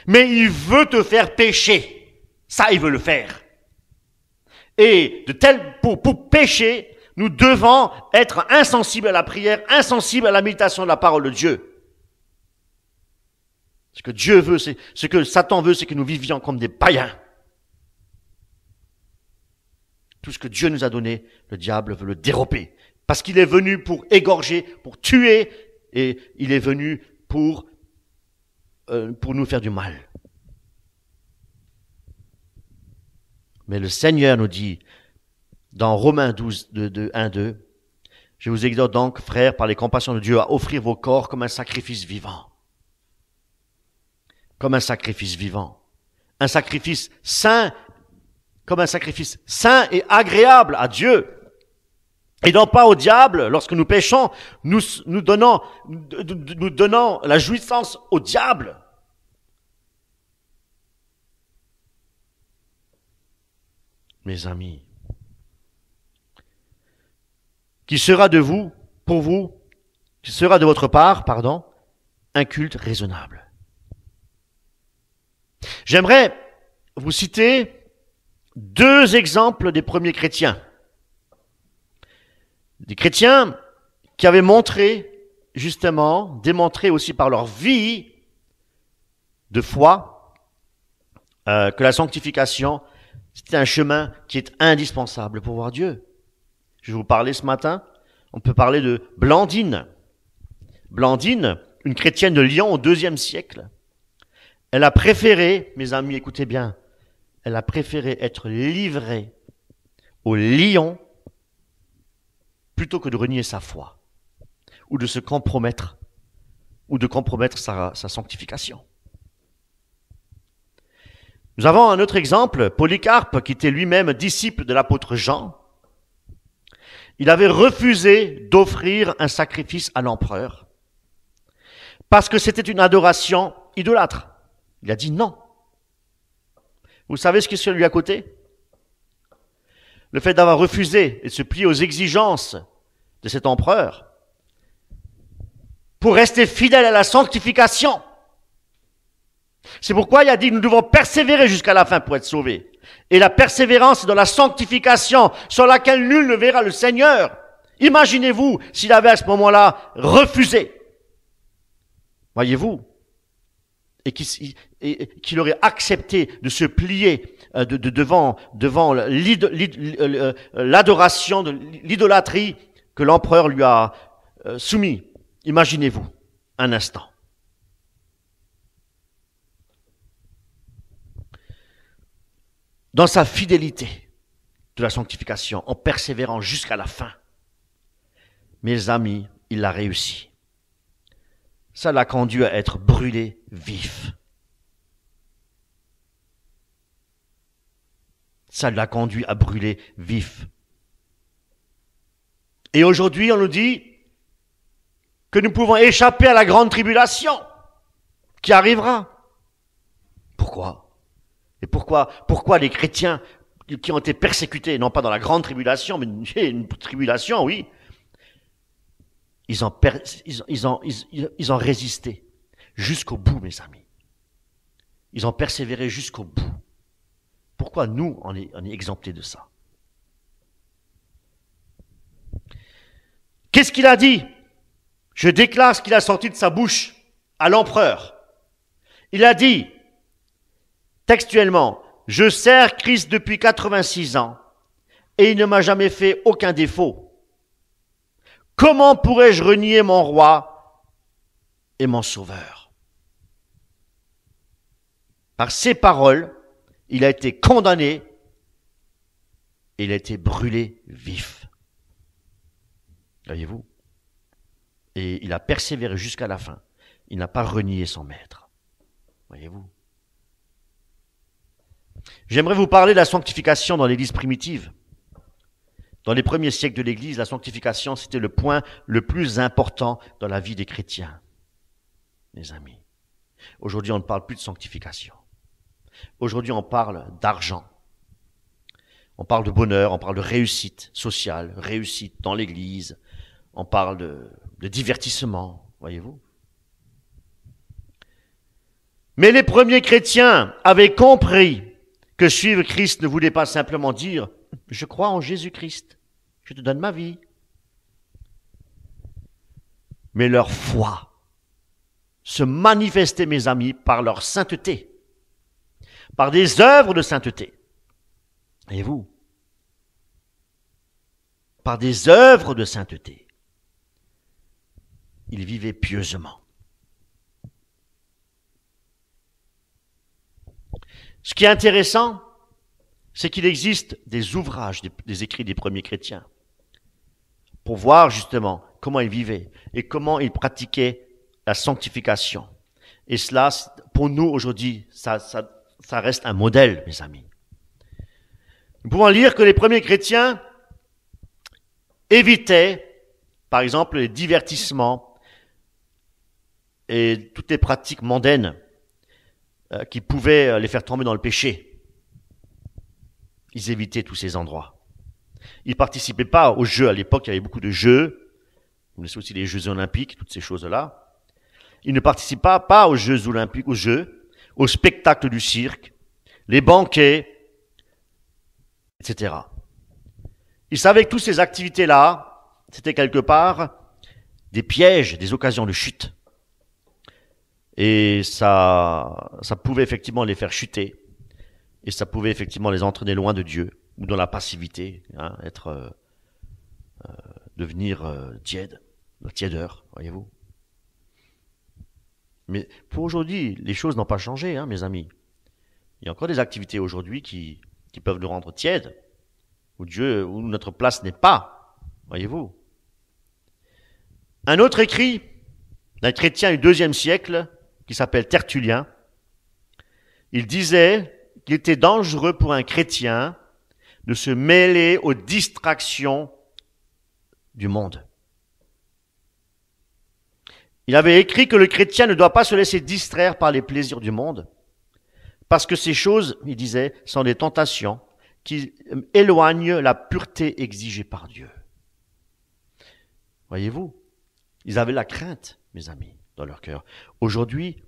mais il veut te faire pécher. Ça, il veut le faire. Et pour pécher, nous devons être insensibles à la prière, insensibles à la méditation de la parole de Dieu. Ce que Dieu veut, ce que Satan veut, c'est que nous vivions comme des païens. Tout ce que Dieu nous a donné, le diable veut le dérober. Parce qu'il est venu pour égorger, pour tuer, et il est venu pour nous faire du mal. Mais le Seigneur nous dit, dans Romains 12, 1-2, je vous exhorte donc, frères, par les compassions de Dieu, à offrir vos corps comme un sacrifice vivant. Comme un sacrifice vivant. Un sacrifice saint, comme un sacrifice saint et agréable à Dieu. Et non pas au diable. Lorsque nous péchons, nous donnons la jouissance au diable. Mes amis, qui sera de vous, pour vous, qui sera de votre part, un culte raisonnable. J'aimerais vous citer 2 exemples des premiers chrétiens. Des chrétiens qui avaient démontré aussi par leur vie de foi, que la sanctification, c'est un chemin qui est indispensable pour voir Dieu. Je vais vous parler ce matin, on peut parler de Blandine. Blandine, une chrétienne de Lyon au IIe siècle. Elle a préféré, mes amis, écoutez bien, elle a préféré être livrée au lion plutôt que de renier sa foi ou de se compromettre ou de compromettre sa sanctification. Nous avons un autre exemple, Polycarpe, qui était lui-même disciple de l'apôtre Jean. Il avait refusé d'offrir un sacrifice à l'empereur parce que c'était une adoration idolâtre. Il a dit non. Vous savez ce qui lui a coûté? Le fait d'avoir refusé et de se plier aux exigences de cet empereur pour rester fidèle à la sanctification. C'est pourquoi il a dit que nous devons persévérer jusqu'à la fin pour être sauvés. Et la persévérance est dans la sanctification sur laquelle nul ne verra le Seigneur. Imaginez-vous s'il avait à ce moment-là refusé. Voyez-vous? Et qu'il aurait accepté de se plier devant l'adoration de l'idolâtrie que l'empereur lui a soumis. Imaginez-vous un instant. Dans sa fidélité de la sanctification, en persévérant jusqu'à la fin, mes amis, il a réussi. Ça l'a conduit à être brûlé vif. Ça l'a conduit à brûler vif. Et aujourd'hui, on nous dit que nous pouvons échapper à la grande tribulation. qui arrivera. Pourquoi? Et pourquoi les chrétiens qui ont été persécutés, non pas dans la grande tribulation, mais une tribulation, oui, ils ont résisté jusqu'au bout, mes amis. Ils ont persévéré jusqu'au bout. Pourquoi nous, on est exemptés de ça? Qu'est-ce qu'il a dit? Je déclare ce qu'il a sorti de sa bouche à l'empereur. Il a dit, textuellement, « Je sers Christ depuis 86 ans et il ne m'a jamais fait aucun défaut. Comment pourrais-je renier mon roi et mon sauveur ?» Par ces paroles, il a été condamné et il a été brûlé vif. Voyez-vous? Et il a persévéré jusqu'à la fin. Il n'a pas renié son maître. Voyez-vous? J'aimerais vous parler de la sanctification dans l'Église primitive. Dans les premiers siècles de l'Église, la sanctification, c'était le point le plus important dans la vie des chrétiens. Mes amis, aujourd'hui, on ne parle plus de sanctification. Aujourd'hui, on parle d'argent. On parle de bonheur, on parle de réussite sociale, réussite dans l'Église. On parle de divertissement, voyez-vous. Mais les premiers chrétiens avaient compris que suivre Christ ne voulait pas simplement dire « Je crois en Jésus-Christ, je te donne ma vie ». Mais leur foi se manifestait, mes amis, par leur sainteté, par des œuvres de sainteté. Voyez-vous? Par des œuvres de sainteté. Ils vivaient pieusement. Ce qui est intéressant, c'est qu'il existe des ouvrages, des écrits des premiers chrétiens, pour voir justement comment ils vivaient et comment ils pratiquaient la sanctification. Et cela, pour nous aujourd'hui, ça reste un modèle, mes amis. Nous pouvons lire que les premiers chrétiens évitaient, par exemple, les divertissements et toutes les pratiques mondaines qui pouvaient les faire tomber dans le péché. Ils évitaient tous ces endroits. Ils ne participaient pas aux jeux. À l'époque, il y avait beaucoup de jeux. Vous connaissez aussi les Jeux olympiques, toutes ces choses-là. Ils ne participaient pas aux Jeux olympiques, aux spectacles du cirque, les banquets, etc. Ils savaient que toutes ces activités-là, c'était quelque part des pièges, des occasions de chute. Et ça pouvait effectivement les faire chuter. Et ça pouvait effectivement les entraîner loin de Dieu, ou dans la passivité, hein, devenir tièdeur, voyez-vous. Mais pour aujourd'hui, les choses n'ont pas changé, hein, mes amis. Il y a encore des activités aujourd'hui qui peuvent nous rendre tièdes, où notre place n'est pas, voyez-vous. Un autre écrit d'un chrétien du IIe siècle, qui s'appelle Tertullien, il disait qu'il était dangereux pour un chrétien de se mêler aux distractions du monde. Il avait écrit que le chrétien ne doit pas se laisser distraire par les plaisirs du monde, parce que ces choses, il disait, sont des tentations qui éloignent la pureté exigée par Dieu. Voyez-vous, ils avaient la crainte, mes amis, dans leur cœur. Aujourd'hui,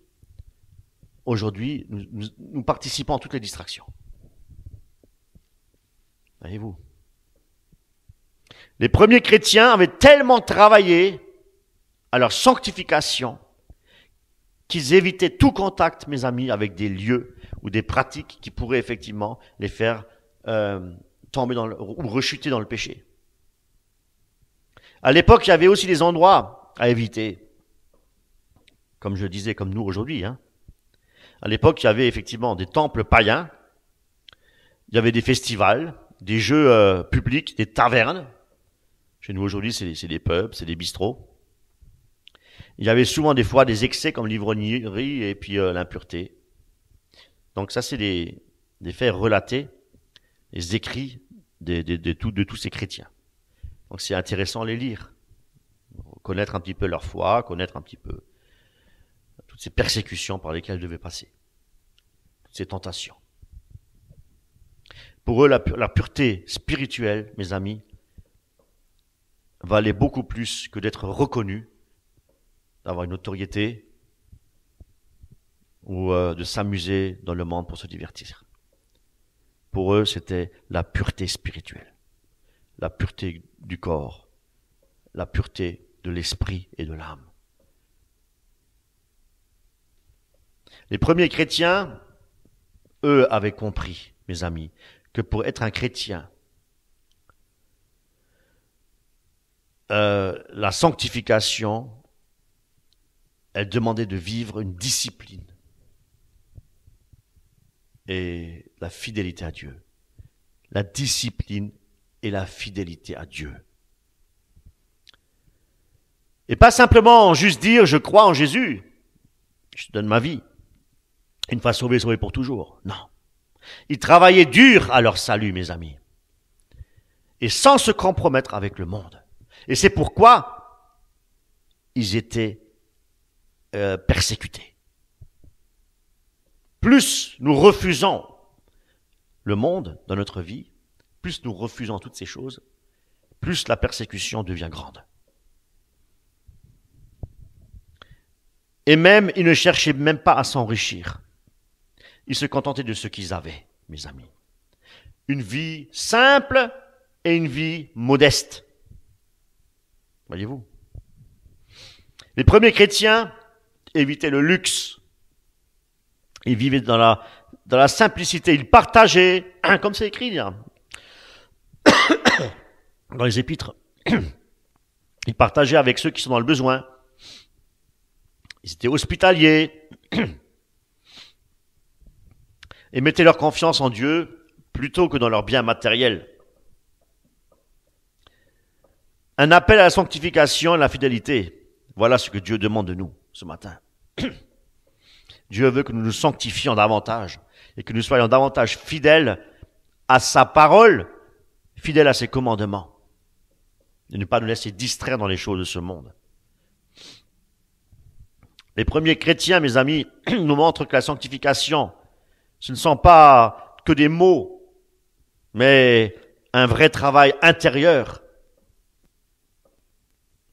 nous participons à toutes les distractions. Voyez-vous. Les premiers chrétiens avaient tellement travaillé à leur sanctification qu'ils évitaient tout contact, mes amis, avec des lieux ou des pratiques qui pourraient effectivement les faire tomber ou rechuter dans le péché. À l'époque, il y avait aussi des endroits à éviter. Comme je disais, comme nous aujourd'hui. Hein. À l'époque, il y avait effectivement des temples païens, il y avait des festivals, des jeux publics, des tavernes. Chez nous aujourd'hui, c'est des pubs, c'est des bistrots. Il y avait souvent des fois des excès comme l'ivrognerie et puis l'impureté. Donc ça, c'est des faits relatés, des écrits de tous ces chrétiens. Donc c'est intéressant de les lire, connaître un petit peu leur foi, connaître un petit peu toutes ces persécutions par lesquelles elle devait passer, toutes ces tentations. Pour eux, la pureté spirituelle, mes amis, valait beaucoup plus que d'être reconnu, d'avoir une autorité ou de s'amuser dans le monde pour se divertir. Pour eux, c'était la pureté spirituelle, la pureté du corps, la pureté de l'esprit et de l'âme. Les premiers chrétiens, eux, avaient compris, mes amis, que pour être un chrétien, la sanctification, elle demandait de vivre une discipline et la fidélité à Dieu. La discipline et la fidélité à Dieu. Et pas simplement juste dire, je crois en Jésus, je te donne ma vie. Une fois sauvé, sauvé pour toujours. Non. Ils travaillaient dur à leur salut, mes amis. Et sans se compromettre avec le monde. Et c'est pourquoi ils étaient persécutés. Plus nous refusons le monde dans notre vie, plus nous refusons toutes ces choses, plus la persécution devient grande. Et même, ils ne cherchaient même pas à s'enrichir. Ils se contentaient de ce qu'ils avaient, mes amis. Une vie simple et une vie modeste. Voyez-vous? Les premiers chrétiens évitaient le luxe. Ils vivaient dans la simplicité. Ils partageaient, comme c'est écrit dans les épîtres, ils partageaient avec ceux qui sont dans le besoin. Ils étaient hospitaliers et mettaient leur confiance en Dieu plutôt que dans leurs biens matériels. Un appel à la sanctification et à la fidélité. Voilà ce que Dieu demande de nous ce matin. Dieu veut que nous nous sanctifions davantage et que nous soyons davantage fidèles à sa parole, fidèles à ses commandements. Et ne pas nous laisser distraire dans les choses de ce monde. Les premiers chrétiens, mes amis, nous montrent que la sanctification, ce ne sont pas que des mots, mais un vrai travail intérieur.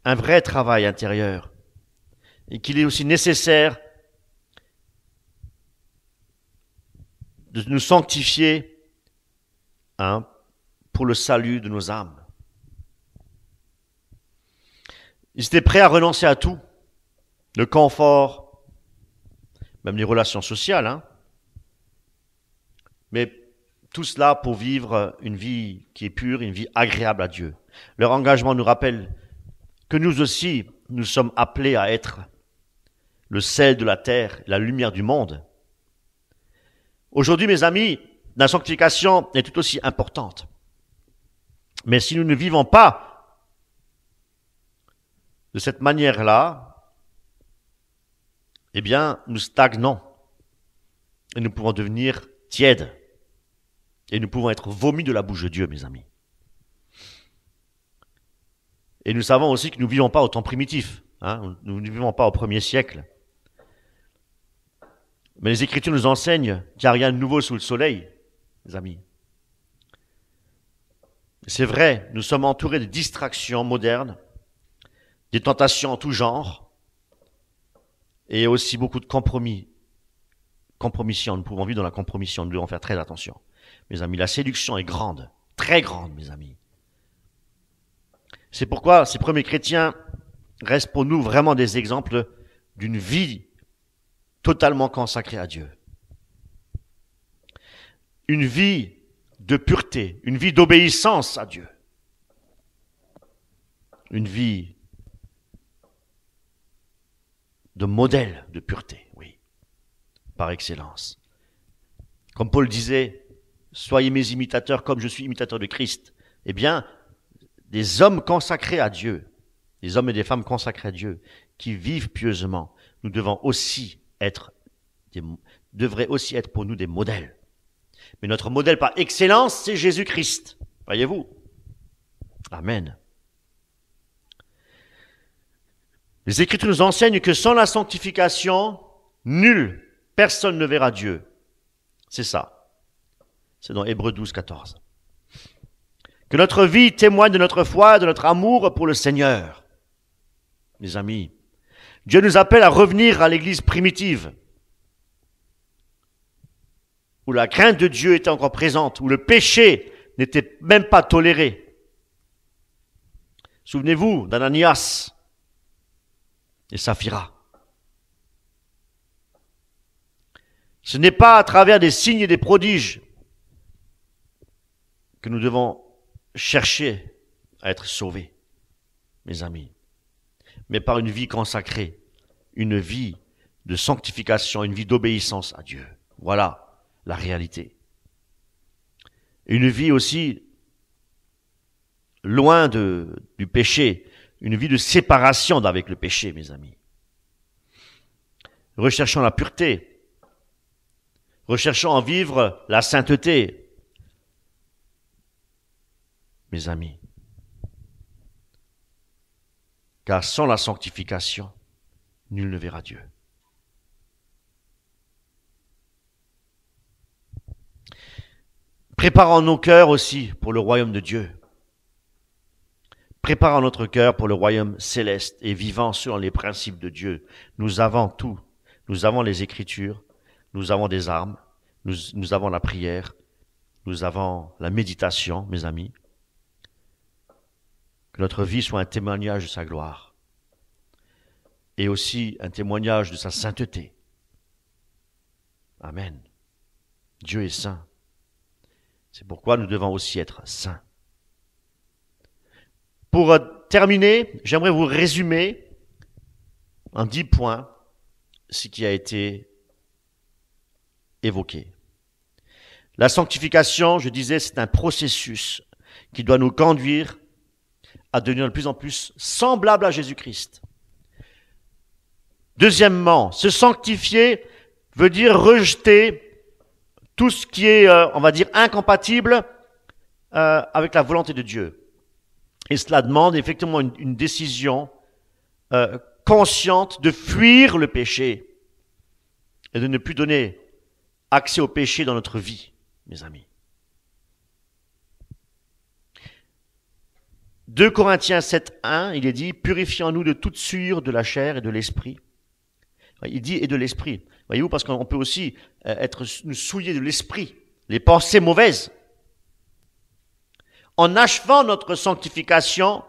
Un vrai travail intérieur. Et qu'il est aussi nécessaire de nous sanctifier pour le salut de nos âmes. Ils étaient prêts à renoncer à tout. Le confort, même les relations sociales, mais tout cela pour vivre une vie qui est pure, une vie agréable à Dieu. Leur engagement nous rappelle que nous aussi, nous sommes appelés à être le sel de la terre, la lumière du monde. Aujourd'hui, mes amis, la sanctification est tout aussi importante. Mais si nous ne vivons pas de cette manière-là, eh bien, nous stagnons et nous pouvons devenir tièdes et nous pouvons être vomis de la bouche de Dieu, mes amis. Et nous savons aussi que nous ne vivons pas au temps primitif, nous ne vivons pas au 1er siècle. Mais les Écritures nous enseignent qu'il n'y a rien de nouveau sous le soleil, mes amis. C'est vrai, nous sommes entourés de distractions modernes, des tentations en tout genre, et aussi beaucoup de compromissions. Nous pouvons vivre dans la compromission, nous devons faire très attention. Mes amis, la séduction est grande, très grande, mes amis. C'est pourquoi ces premiers chrétiens restent pour nous vraiment des exemples d'une vie totalement consacrée à Dieu. Une vie de pureté, une vie d'obéissance à Dieu. Une vie de modèle de pureté, oui, par excellence. Comme Paul disait, soyez mes imitateurs comme je suis imitateur de Christ. Eh bien, des hommes consacrés à Dieu, des hommes et des femmes consacrés à Dieu, qui vivent pieusement, nous devraient aussi être pour nous des modèles. Mais notre modèle par excellence, c'est Jésus-Christ. Voyez-vous? Amen. Les Écritures nous enseignent que sans la sanctification, nul, personne ne verra Dieu. C'est ça. C'est dans Hébreux 12, 14. Que notre vie témoigne de notre foi, de notre amour pour le Seigneur. Mes amis, Dieu nous appelle à revenir à l'église primitive, où la crainte de Dieu était encore présente, où le péché n'était même pas toléré. Souvenez-vous d'Ananias et Saphira. Ce n'est pas à travers des signes et des prodiges que nous devons chercher à être sauvés, mes amis, mais par une vie consacrée, une vie de sanctification, une vie d'obéissance à Dieu. Voilà la réalité. Une vie aussi loin du péché, une vie de séparation avec le péché, mes amis. Recherchons la pureté, recherchons à vivre la sainteté, mes amis. Car sans la sanctification, nul ne verra Dieu. Préparons nos cœurs aussi pour le royaume de Dieu. Préparons notre cœur pour le royaume céleste et vivant selon les principes de Dieu. Nous avons tout. Nous avons les Écritures, nous avons des armes, nous avons la prière, nous avons la méditation, mes amis. Que notre vie soit un témoignage de sa gloire et aussi un témoignage de sa sainteté. Amen. Dieu est saint. C'est pourquoi nous devons aussi être saints. Pour terminer, j'aimerais vous résumer en 10 points ce qui a été évoqué. La sanctification, je disais, c'est un processus qui doit nous conduire à devenir de plus en plus semblable à Jésus-Christ. Deuxièmement, se sanctifier veut dire rejeter tout ce qui est, on va dire, incompatible avec la volonté de Dieu. Et cela demande effectivement une décision consciente de fuir le péché et de ne plus donner accès au péché dans notre vie, mes amis. 2 Corinthiens 7, 1, il est dit « Purifions-nous de toute souillure de la chair et de l'esprit ». Il dit « et de l'esprit ». Voyez-vous, parce qu'on peut aussi être souillé de l'esprit, les pensées mauvaises. En achevant notre sanctification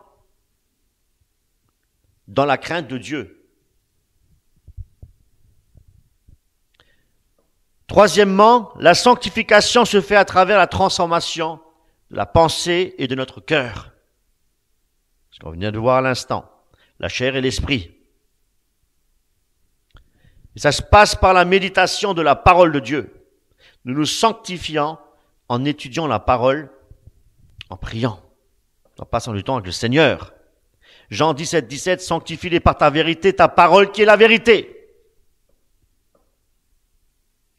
dans la crainte de Dieu. Troisièmement, la sanctification se fait à travers la transformation de la pensée et de notre cœur. Ce qu'on vient de voir à l'instant, la chair et l'esprit. Et ça se passe par la méditation de la parole de Dieu. Nous nous sanctifions en étudiant la parole, en priant, en passant du temps avec le Seigneur. Jean 17, 17, sanctifie-les par ta vérité, ta parole qui est la vérité.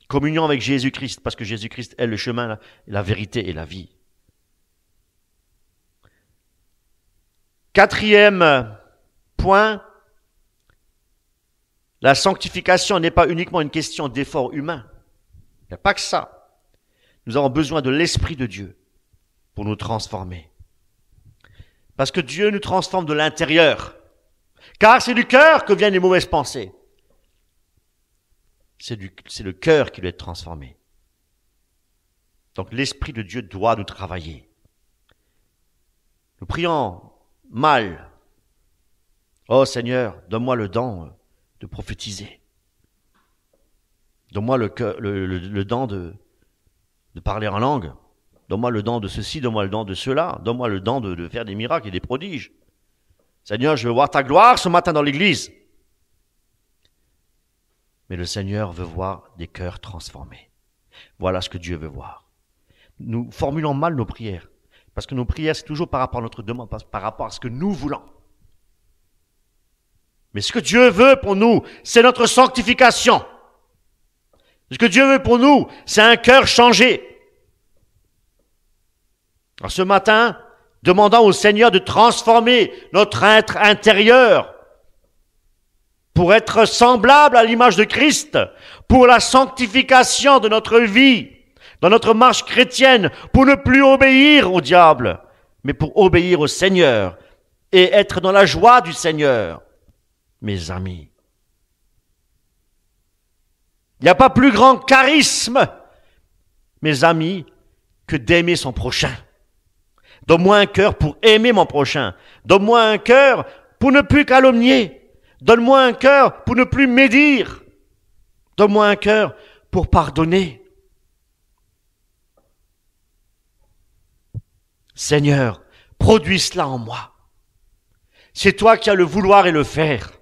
Communion avec Jésus-Christ, parce que Jésus-Christ est le chemin, la vérité et la vie. Quatrième point, la sanctification n'est pas uniquement une question d'effort humain. Il n'y a pas que ça. Nous avons besoin de l'Esprit de Dieu pour nous transformer. Parce que Dieu nous transforme de l'intérieur. Car c'est du cœur que viennent les mauvaises pensées. C'est le cœur qui doit être transformé. Donc l'Esprit de Dieu doit nous travailler. Nous prions mal. Oh Seigneur, donne-moi le don de prophétiser. Donne-moi le don de parler en langue. Donne-moi le don de ceci, donne-moi le don de cela. Donne-moi le don de faire des miracles et des prodiges. Seigneur, je veux voir ta gloire ce matin dans l'église. Mais le Seigneur veut voir des cœurs transformés. Voilà ce que Dieu veut voir. Nous formulons mal nos prières. Parce que nos prières, c'est toujours par rapport à notre demande, par rapport à ce que nous voulons. Mais ce que Dieu veut pour nous, c'est notre sanctification. Ce que Dieu veut pour nous, c'est un cœur changé. Alors ce matin, demandons au Seigneur de transformer notre être intérieur pour être semblable à l'image de Christ, pour la sanctification de notre vie, dans notre marche chrétienne, pour ne plus obéir au diable, mais pour obéir au Seigneur et être dans la joie du Seigneur. Mes amis, il n'y a pas plus grand charisme, mes amis, que d'aimer son prochain. Donne-moi un cœur pour aimer mon prochain. Donne-moi un cœur pour ne plus calomnier. Donne-moi un cœur pour ne plus médire. Donne-moi un cœur pour pardonner. Seigneur, produis cela en moi. C'est toi qui as le vouloir et le faire.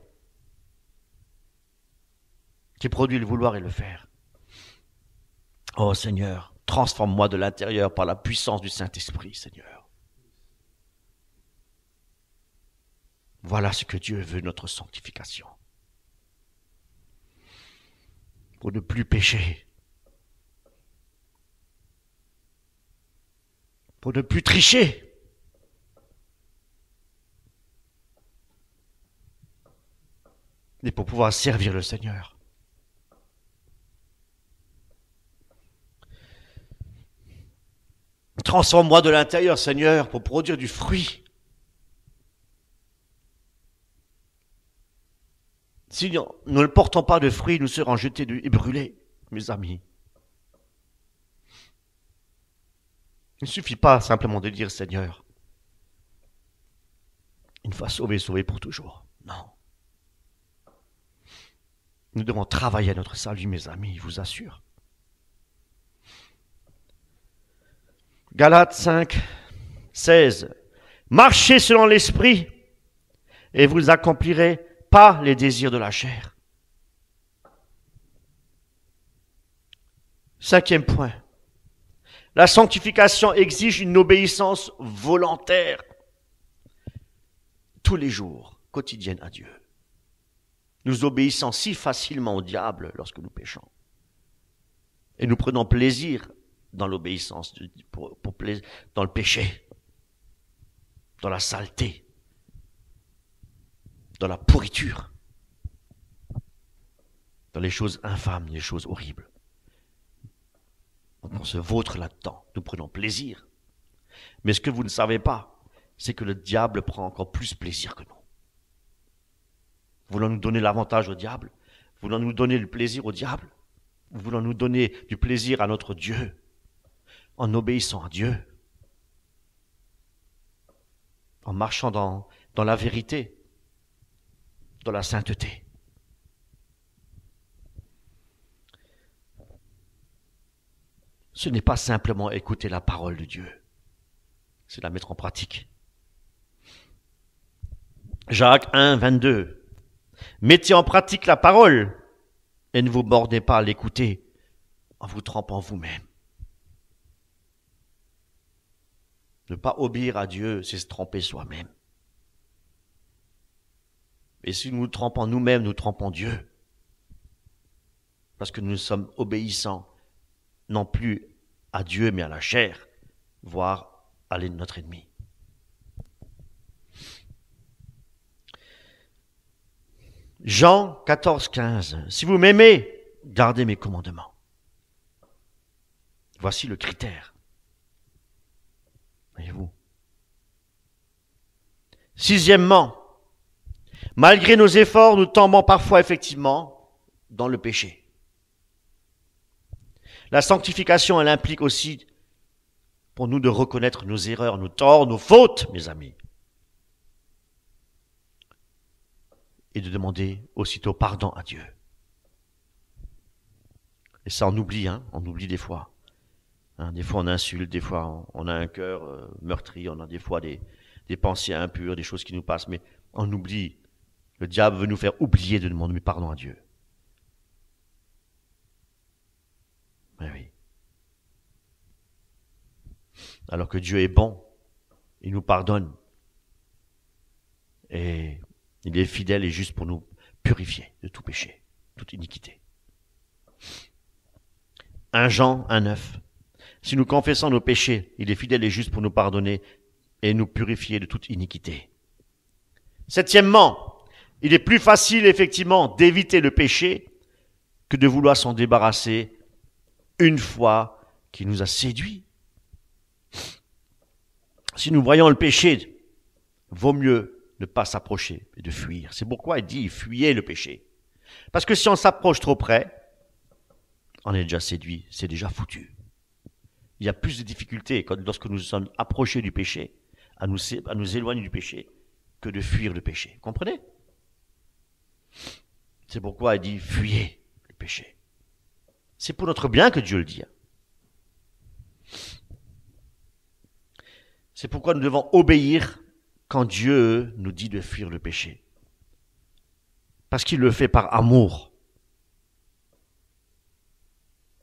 Qui produit le vouloir et le faire. Oh Seigneur, transforme-moi de l'intérieur par la puissance du Saint-Esprit, Seigneur. Voilà ce que Dieu veut, notre sanctification. Pour ne plus pécher. Pour ne plus tricher. Et pour pouvoir servir le Seigneur. Transforme-moi de l'intérieur, Seigneur, pour produire du fruit. Si nous ne portons pas de fruits, nous serons jetés et brûlés, mes amis. Il ne suffit pas simplement de dire, Seigneur, une fois sauvé, sauvé pour toujours. Non. Nous devons travailler à notre salut, mes amis, je vous assure. Galates 5, 16. Marchez selon l'esprit et vous accomplirez pas les désirs de la chair. 5e point. La sanctification exige une obéissance volontaire tous les jours, quotidienne à Dieu. Nous obéissons si facilement au diable lorsque nous péchons. Et nous prenons plaisir dans l'obéissance, dans le péché, dans la saleté, dans la pourriture, dans les choses infâmes, les choses horribles. On se vautre là-dedans, nous prenons plaisir. Mais ce que vous ne savez pas, c'est que le diable prend encore plus plaisir que nous. Voulons-nous donner l'avantage au diable? Voulons-nous donner le plaisir au diable? Voulons-nous donner du plaisir à notre Dieu en obéissant à Dieu, en marchant dans la vérité, dans la sainteté? Ce n'est pas simplement écouter la parole de Dieu, c'est la mettre en pratique. Jacques 1, 22. Mettez en pratique la parole et ne vous bornez pas à l'écouter en vous trompant vous-même. Ne pas obéir à Dieu, c'est se tromper soi-même. Et si nous nous trompons nous-mêmes, nous trompons Dieu. Parce que nous sommes obéissants, non plus à Dieu, mais à la chair, voire à notre ennemi. Jean 14, 15. Si vous m'aimez, gardez mes commandements. Voici le critère. Voyez-vous. 6e, malgré nos efforts, nous tombons parfois effectivement dans le péché. La sanctification, elle implique aussi pour nous de reconnaître nos erreurs, nos torts, nos fautes, mes amis. Et de demander aussitôt pardon à Dieu. Et ça, on oublie des fois. Des fois, on insulte, des fois, on a un cœur meurtri, on a des fois des pensées impures, des choses qui nous passent, mais on oublie. Le diable veut nous faire oublier de demander pardon à Dieu. Oui. Alors que Dieu est bon, il nous pardonne. Et il est fidèle et juste pour nous purifier de tout péché, toute iniquité. 1 Jean 1,9. Si nous confessons nos péchés, il est fidèle et juste pour nous pardonner et nous purifier de toute iniquité. 7e, Il est plus facile, effectivement, d'éviter le péché que de vouloir s'en débarrasser une fois qu'il nous a séduits. Si nous voyons le péché, vaut mieux ne pas s'approcher et de fuir. C'est pourquoi il dit, fuyez le péché. Parce que si on s'approche trop près, on est déjà séduit, c'est déjà foutu. Il y a plus de difficultés lorsque nous sommes approchés du péché, à nous éloigner du péché, que de fuir le péché. Comprenez? C'est pourquoi il dit, fuyez le péché. C'est pour notre bien que Dieu le dit. C'est pourquoi nous devons obéir quand Dieu nous dit de fuir le péché. Parce qu'il le fait par amour.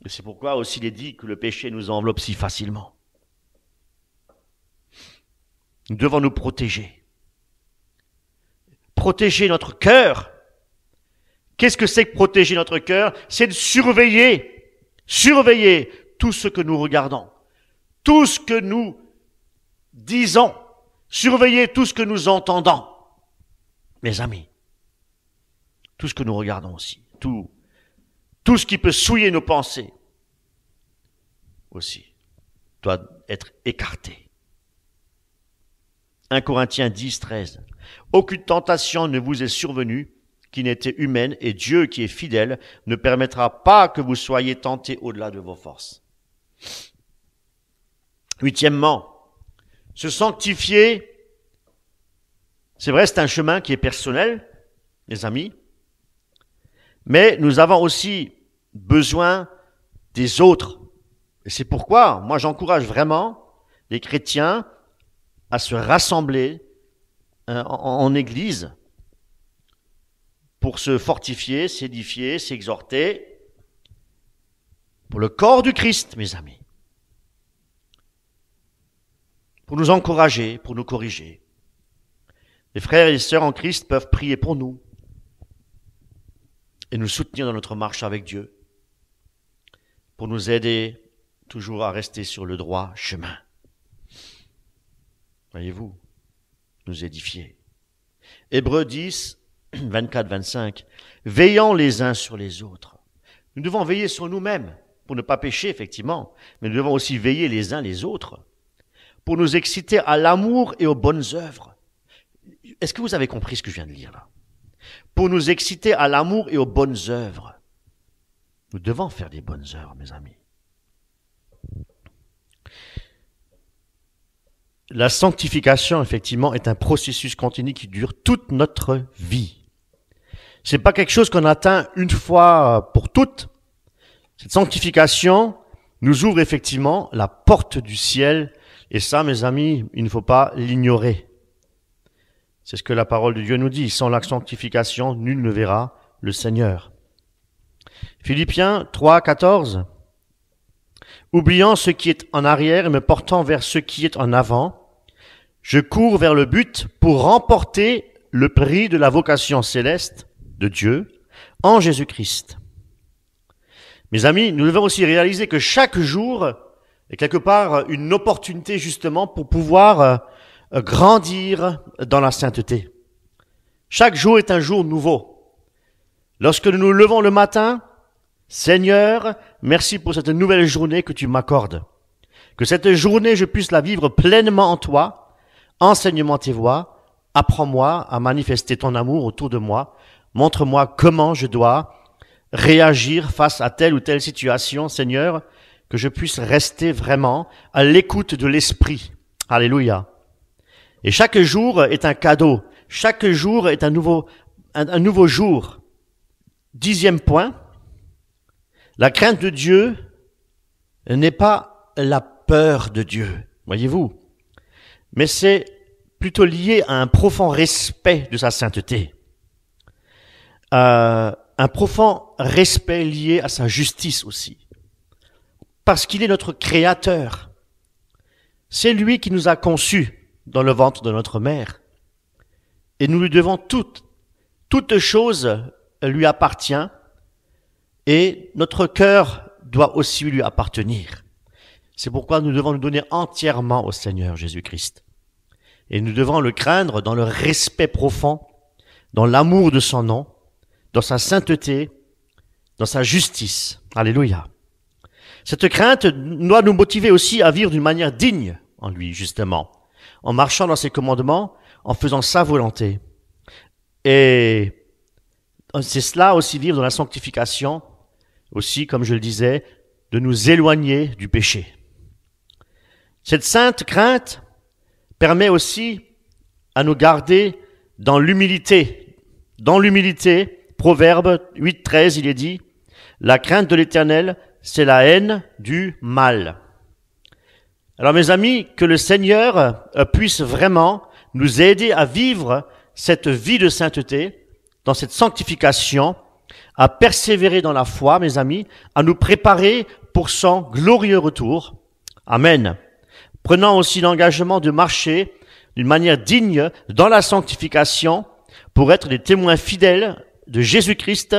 Et c'est pourquoi aussi il est dit que le péché nous enveloppe si facilement. Nous devons nous protéger. Protéger notre cœur. Qu'est-ce que c'est que protéger notre cœur? C'est de surveiller tout ce que nous regardons, tout ce que nous disons, surveiller tout ce que nous entendons. Mes amis, tout ce que nous regardons aussi, tout ce qui peut souiller nos pensées aussi doit être écarté. 1 Corinthiens 10, 13. Aucune tentation ne vous est survenue qui n'était humaine, et Dieu qui est fidèle ne permettra pas que vous soyez tentés au-delà de vos forces. Huitièmement, se sanctifier, c'est vrai, c'est un chemin qui est personnel, les amis, mais nous avons aussi besoin des autres. Et c'est pourquoi, moi j'encourage vraiment les chrétiens à se rassembler en église pour se fortifier, s'édifier, s'exhorter pour le corps du Christ, mes amis. Pour nous encourager, pour nous corriger. Les frères et les sœurs en Christ peuvent prier pour nous et nous soutenir dans notre marche avec Dieu, pour nous aider toujours à rester sur le droit chemin. Voyez-vous, nous édifier. Hébreux 10, 24-25, veillons les uns sur les autres. Nous devons veiller sur nous-mêmes pour ne pas pécher, effectivement, mais nous devons aussi veiller les uns les autres pour nous exciter à l'amour et aux bonnes œuvres. Est-ce que vous avez compris ce que je viens de lire là? Pour nous exciter à l'amour et aux bonnes œuvres. Nous devons faire des bonnes œuvres, mes amis. La sanctification, effectivement, est un processus continu qui dure toute notre vie. C'est pas quelque chose qu'on atteint une fois pour toutes. Cette sanctification nous ouvre effectivement la porte du ciel. Et ça, mes amis, il ne faut pas l'ignorer. C'est ce que la parole de Dieu nous dit. Sans la sanctification, nul ne verra le Seigneur. Philippiens 3, 14. Oubliant ce qui est en arrière et me portant vers ce qui est en avant, je cours vers le but pour remporter le prix de la vocation céleste de Dieu en Jésus-Christ. Mes amis, nous devons aussi réaliser que chaque jour est quelque part une opportunité justement pour pouvoir grandir dans la sainteté. Chaque jour est un jour nouveau. Lorsque nous nous levons le matin, Seigneur, merci pour cette nouvelle journée que tu m'accordes. Que cette journée, je puisse la vivre pleinement en toi. Enseigne-moi tes voies. Apprends-moi à manifester ton amour autour de moi. Montre-moi comment je dois réagir face à telle ou telle situation, Seigneur, que je puisse rester vraiment à l'écoute de l'Esprit. Alléluia. Et chaque jour est un cadeau. Chaque jour est un nouveau jour. 10e point. La crainte de Dieu n'est pas la peur de Dieu, voyez-vous, mais c'est plutôt lié à un profond respect de sa sainteté, un profond respect lié à sa justice aussi, parce qu'il est notre Créateur. C'est lui qui nous a conçus dans le ventre de notre mère, et nous lui devons toute chose lui appartient. Et notre cœur doit aussi lui appartenir. C'est pourquoi nous devons nous donner entièrement au Seigneur Jésus-Christ. Et nous devons le craindre dans le respect profond dans l'amour de son nom, dans sa sainteté, dans sa justice. Alléluia. Cette crainte doit nous motiver aussi à vivre d'une manière digne en lui, justement, en marchant dans ses commandements, en faisant sa volonté. Et c'est cela aussi, vivre dans la sanctification, aussi, comme je le disais, de nous éloigner du péché. Cette sainte crainte permet aussi à nous garder dans l'humilité. Dans l'humilité, Proverbe 8,13, il est dit, « La crainte de l'Éternel, c'est la haine du mal. » Alors mes amis, que le Seigneur puisse vraiment nous aider à vivre cette vie de sainteté, dans cette sanctification, à persévérer dans la foi, mes amis, à nous préparer pour son glorieux retour. Amen. Prenant aussi l'engagement de marcher d'une manière digne dans la sanctification pour être des témoins fidèles de Jésus-Christ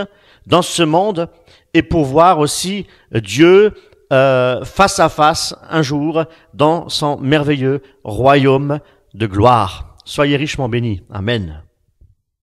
dans ce monde et pour voir aussi Dieu face à face un jour dans son merveilleux royaume de gloire. Soyez richement bénis. Amen.